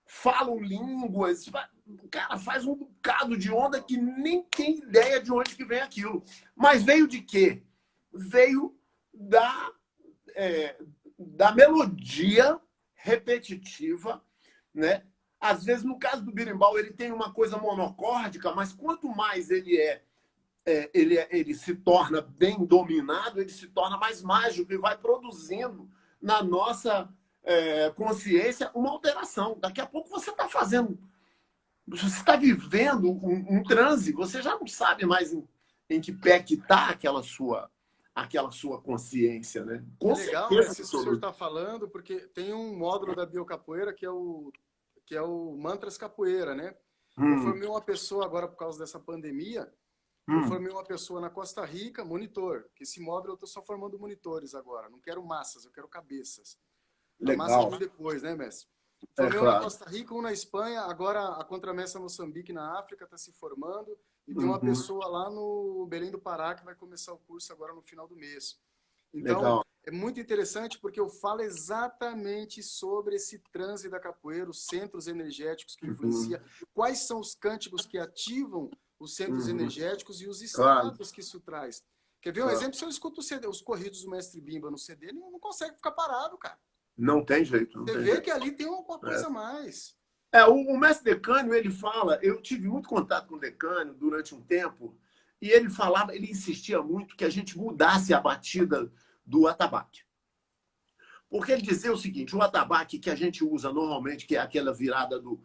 falam línguas, o cara faz um bocado de onda que nem tem ideia de onde que vem aquilo. Mas veio de quê? Veio da melodia repetitiva, né? Às vezes, no caso do berimbau, ele tem uma coisa monocórdica, mas quanto mais ele se torna bem dominado, ele se torna mais mágico e vai produzindo na nossa consciência uma alteração. Daqui a pouco você está fazendo, você está vivendo um transe, você já não sabe mais em que pé que está aquela sua consciência, né? Com legal, certeza, isso que o senhor está falando, porque tem um módulo da biocapoeira que é o Mantras Capoeira, né? Eu formei uma pessoa agora por causa dessa pandemia, eu formei uma pessoa na Costa Rica, monitor, que esse módulo eu estou só formando monitores agora, não quero massas, eu quero cabeças. A massa vem depois, né, mestre? Formei um na Costa Rica, um na Espanha, agora a Contramessa Moçambique na África está se formando, e tem uma pessoa lá no Belém do Pará que vai começar o curso agora no final do mês. Então, é muito interessante porque eu falo exatamente sobre esse transe da capoeira, os centros energéticos que influenciam, quais são os cânticos que ativam os centros energéticos e os estados que isso traz. Quer ver um exemplo? Se eu escuto os corridos do Mestre Bimba no CD, ele não consegue ficar parado, cara. Não tem jeito. Você vê que ali tem uma coisa a mais. O mestre Decânio, ele fala, eu tive muito contato com o Decânio durante um tempo, e ele falava, ele insistia muito que a gente mudasse a batida do atabaque. Porque ele dizia o seguinte, o atabaque que a gente usa normalmente, que é aquela virada do...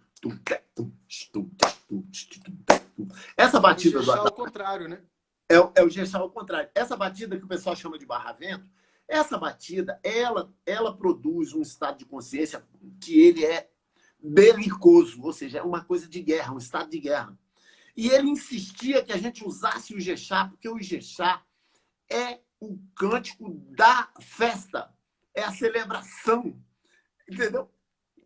Essa batida do atabaque... ao contrário, né? É o Gexá ao contrário. Essa batida que o pessoal chama de barra-vento, essa batida, ela produz um estado de consciência que ele é belicoso, ou seja, é uma coisa de guerra, um estado de guerra. E ele insistia que a gente usasse o Ijexá, porque o Ijexá é o cântico da festa, é a celebração, entendeu?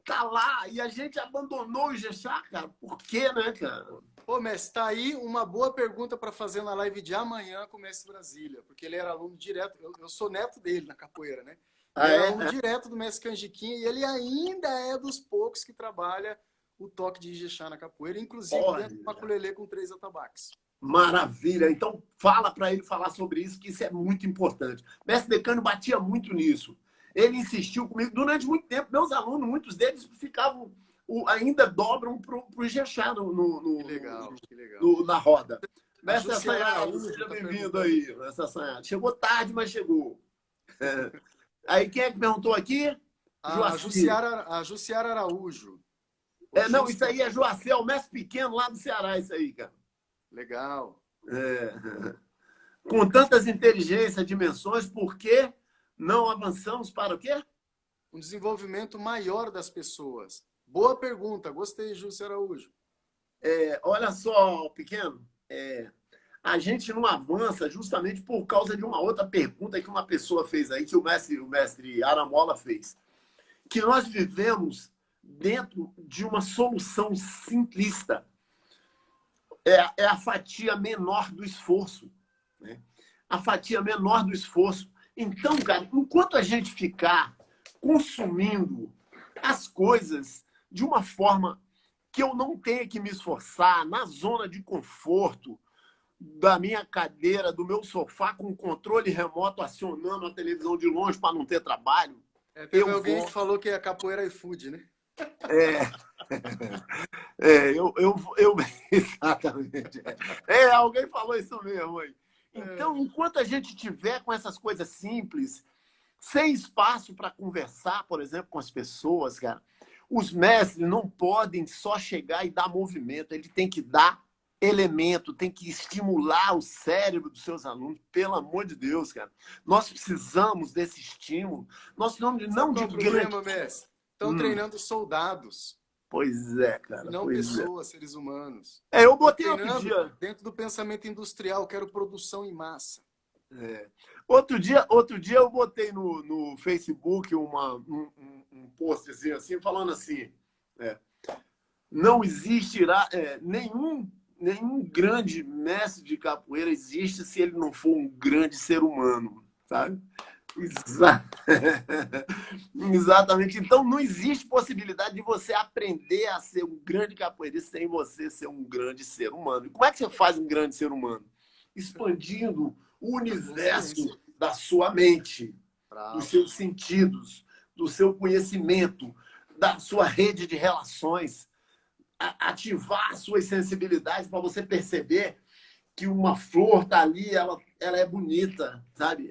Tá lá, e a gente abandonou o Ijexá, cara. Por quê, né, cara? Pô, mestre, tá aí uma boa pergunta para fazer na live de amanhã com o mestre Brasília, porque ele era aluno direto, eu sou neto dele na capoeira, né? Ele era aluno direto do mestre Canjiquinha e ele ainda é dos poucos que trabalha o toque de Ijexá na capoeira, inclusive dentro de uma ukulele com 3 atabaques. Maravilha! Então fala para ele falar sobre isso, que isso é muito importante. Mestre Decânio batia muito nisso. Ele insistiu comigo durante muito tempo. Meus alunos, muitos deles ficavam, ainda dobram para o Ijexá na roda. Mestre Assanhado, seja bem-vindo aí. Mestre Assanhado. Chegou tarde, mas chegou. Aí quem é que perguntou aqui? A Jussiara Araújo. Não, isso aí é Joacir, é o mestre pequeno lá do Ceará, isso aí, cara. Legal. Com tantas inteligências, dimensões, por que não avançamos para o quê? Um desenvolvimento maior das pessoas. Boa pergunta, gostei, Júcio Araújo. Olha só, pequeno, a gente não avança justamente por causa de uma outra pergunta que uma pessoa fez aí, que o mestre Aramola fez. Que nós vivemos dentro de uma solução simplista. É a fatia menor do esforço. Né? A fatia menor do esforço. Então, cara, enquanto a gente ficar consumindo as coisas de uma forma que eu não tenha que me esforçar, na zona de conforto da minha cadeira, do meu sofá, com o controle remoto acionando a televisão de longe para não ter trabalho. Teve alguém que falou que a capoeira é food, né? Exatamente. Alguém falou isso mesmo aí. Então, enquanto a gente tiver com essas coisas simples, sem espaço para conversar, por exemplo, com as pessoas, cara, os mestres não podem só chegar e dar movimento, ele tem que dar elemento, tem que estimular o cérebro dos seus alunos, pelo amor de Deus, cara. Nós precisamos desse estímulo. Nós não de problema, mestre? Estão treinando soldados. Pois é, cara. Não pessoas, seres humanos. Eu botei outro dia. Dentro do pensamento industrial, quero produção em massa. Outro dia eu botei no Facebook um post assim, falando assim, não existirá nenhum grande mestre de capoeira existe se ele não for um grande ser humano, sabe? Exatamente. Então, não existe possibilidade de você aprender a ser um grande capoeirista sem você ser um grande ser humano. E como é que você faz um grande ser humano? Expandindo o universo da sua mente, dos seus sentidos, do seu conhecimento, da sua rede de relações. Ativar suas sensibilidades para você perceber que uma flor está ali, ela é bonita, sabe?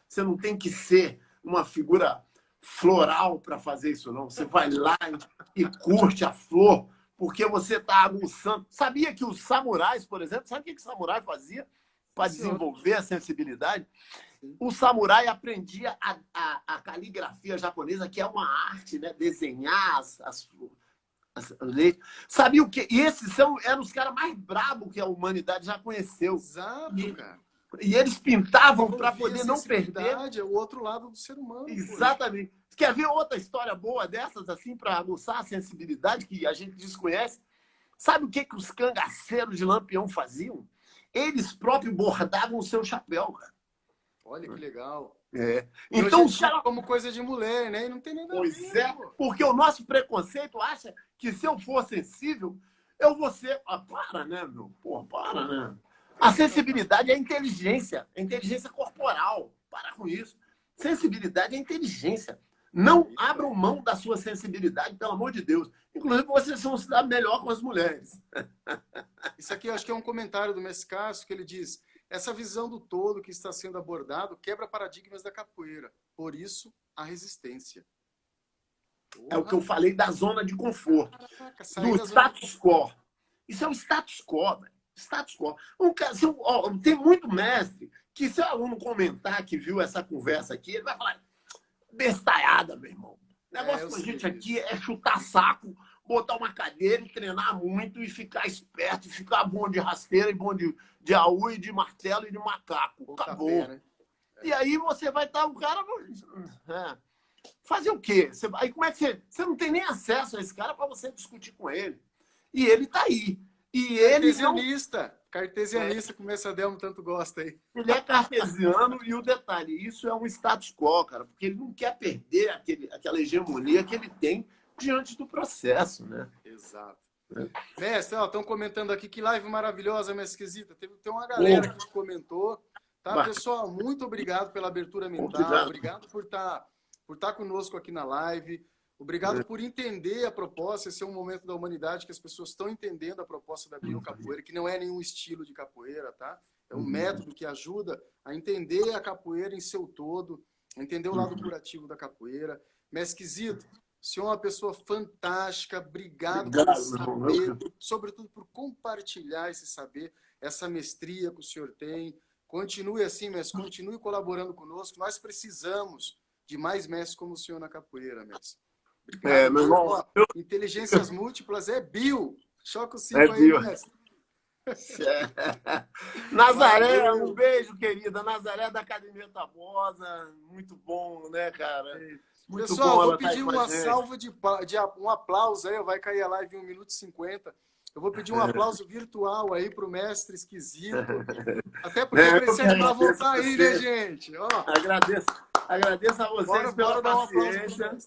Você não tem que ser uma figura floral para fazer isso, não. Você vai lá e curte a flor, porque você está aguçando. Sabia que os samurais, por exemplo, sabe o que o samurai fazia? para desenvolver a sensibilidade, o samurai aprendia a caligrafia japonesa, que é uma arte, né? Desenhar as leis. Sabia o quê? E esses eram os caras mais brabos que a humanidade já conheceu. Exato, cara. E eles pintavam para poder não perder. É o outro lado do ser humano. Exatamente. Pô. Quer ver outra história boa dessas, assim, para aguçar a sensibilidade que a gente desconhece? Sabe o que os cangaceiros de Lampião faziam? Eles próprios bordavam o seu chapéu, cara. Olha que legal. Então, os caras como coisa de mulher, né? E não tem nada a ver. Pois é, porque o nosso preconceito acha que se eu for sensível, eu vou ser... para, né, meu? Pô, para, né? A sensibilidade é a inteligência corporal. Para com isso. Sensibilidade é inteligência. Não abram mão da sua sensibilidade, pelo amor de Deus. Inclusive, vocês vão se dar melhor com as mulheres. Isso aqui eu acho que é um comentário do Mestre Cássio, que ele diz: essa visão do todo que está sendo abordado quebra paradigmas da capoeira. Por isso, a resistência. É o que eu falei da zona de conforto. Caraca, do status quo. Isso é o status quo, velho. Status quo. Tem muito mestre que, se o aluno comentar que viu essa conversa aqui, ele vai falar: bestalhada, meu irmão. O negócio com a gente aqui é chutar saco, botar uma cadeira e treinar muito e ficar esperto, e ficar bom de rasteira e bom de aú e de martelo e de macaco. Acabou. Né? E aí você vai estar, o cara... fazer o quê? Aí como é que você não tem nem acesso a esse cara para você discutir com ele. E ele está aí. E Cartesianista, como esse Adelmo tanto gosta aí. Ele é cartesiano e o detalhe, isso é um status quo, cara, porque ele não quer perder aquela hegemonia que ele tem diante do processo, né? Exato. Mestre, estão comentando aqui, que live maravilhosa, mestre Esquisita. Tem uma galera que comentou. Tá, pessoal? Muito obrigado pela abertura mental. Obrigado por estar conosco aqui na live. Obrigado por entender a proposta. Esse é um momento da humanidade que as pessoas estão entendendo a proposta da biocapoeira, que não é nenhum estilo de capoeira, tá? É um método que ajuda a entender a capoeira em seu todo, a entender o lado curativo da capoeira. Mestre Esquisito, o senhor é uma pessoa fantástica. Obrigado por saber, sobretudo por compartilhar esse saber, essa mestria que o senhor tem. Continue assim, mestre. Continue colaborando conosco. Nós precisamos de mais mestres como o senhor na capoeira, mestre. Obrigado, meu irmão. Inteligências múltiplas é bio. Choca o 5 aí, mestre. Nazaré, um beijo, querida. Nazaré da Academia Tabosa. Muito bom, né, cara? Muito pessoal, bom, vou pedir uma salva de um aplauso aí. Vai cair a live em 1 minuto e 50. Eu vou pedir um aplauso virtual aí para o mestre Esquisito. Até porque precisa para voltar aí, né, gente? Ó. Agradeço a vocês pela paciência.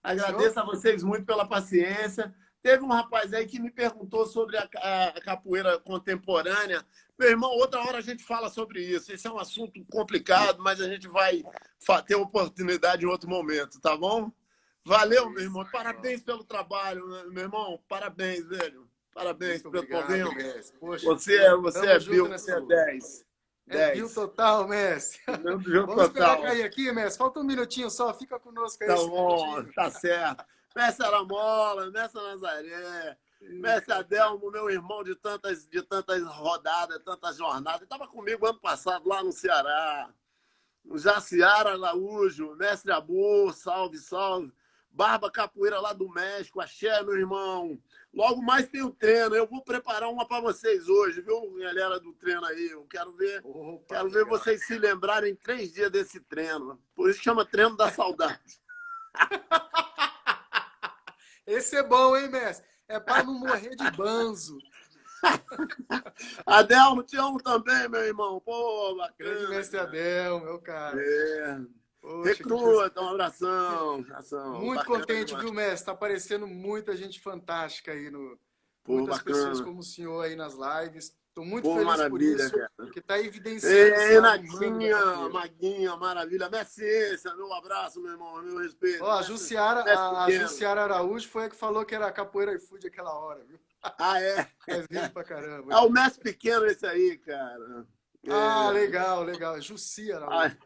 Agradeço a vocês muito pela paciência. Teve um rapaz aí que me perguntou sobre a capoeira contemporânea. Meu irmão, outra hora a gente fala sobre isso. Esse é um assunto complicado, mas a gente vai ter oportunidade em outro momento, tá bom? Valeu, meu irmão. Parabéns pelo trabalho, meu irmão. Parabéns, velho. Parabéns pelo problema. Você é Bill, você é 10. É Bill total, mestre. Vamos esperar cair aqui, mestre. Falta um minutinho só. Fica conosco aí. Tá bom, tá certo. Mestre Aramola, mestre Nazaré, mestre Adelmo, meu irmão de tantas rodadas, tantas jornadas. Estava comigo ano passado lá no Ceará. O Jaciara Araújo, mestre Abu, salve, salve. Barba Capoeira lá do México, axé, meu irmão. Logo mais tem o treino. Eu vou preparar uma para vocês hoje, viu, galera do treino aí. Eu quero ver, ver vocês se lembrarem 3 dias desse treino. Por isso chama treino da saudade. Esse é bom, hein, mestre? É para não morrer de banzo. Adelmo, te amo também, meu irmão. Pô, bacana. Grande mestre Adelmo, meu cara. Poxa, recruta, um abração. Muito contente, viu, mestre? Tá aparecendo muita gente fantástica aí. Muitas pessoas como o senhor aí nas lives. Estou muito feliz por isso, cara. Porque está evidenciando. Maguinha, maravilha. Minha ciência, meu abraço, meu irmão, meu respeito. Ó, a Jussiara Araújo foi a que falou que era capoeira e food aquela hora, viu? Ah, é? É vindo pra caramba. É o mestre pequeno esse aí, cara. Ah, legal. Jussiara Araújo.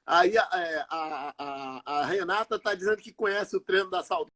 Aí a Renata está dizendo que conhece o treino da saudade.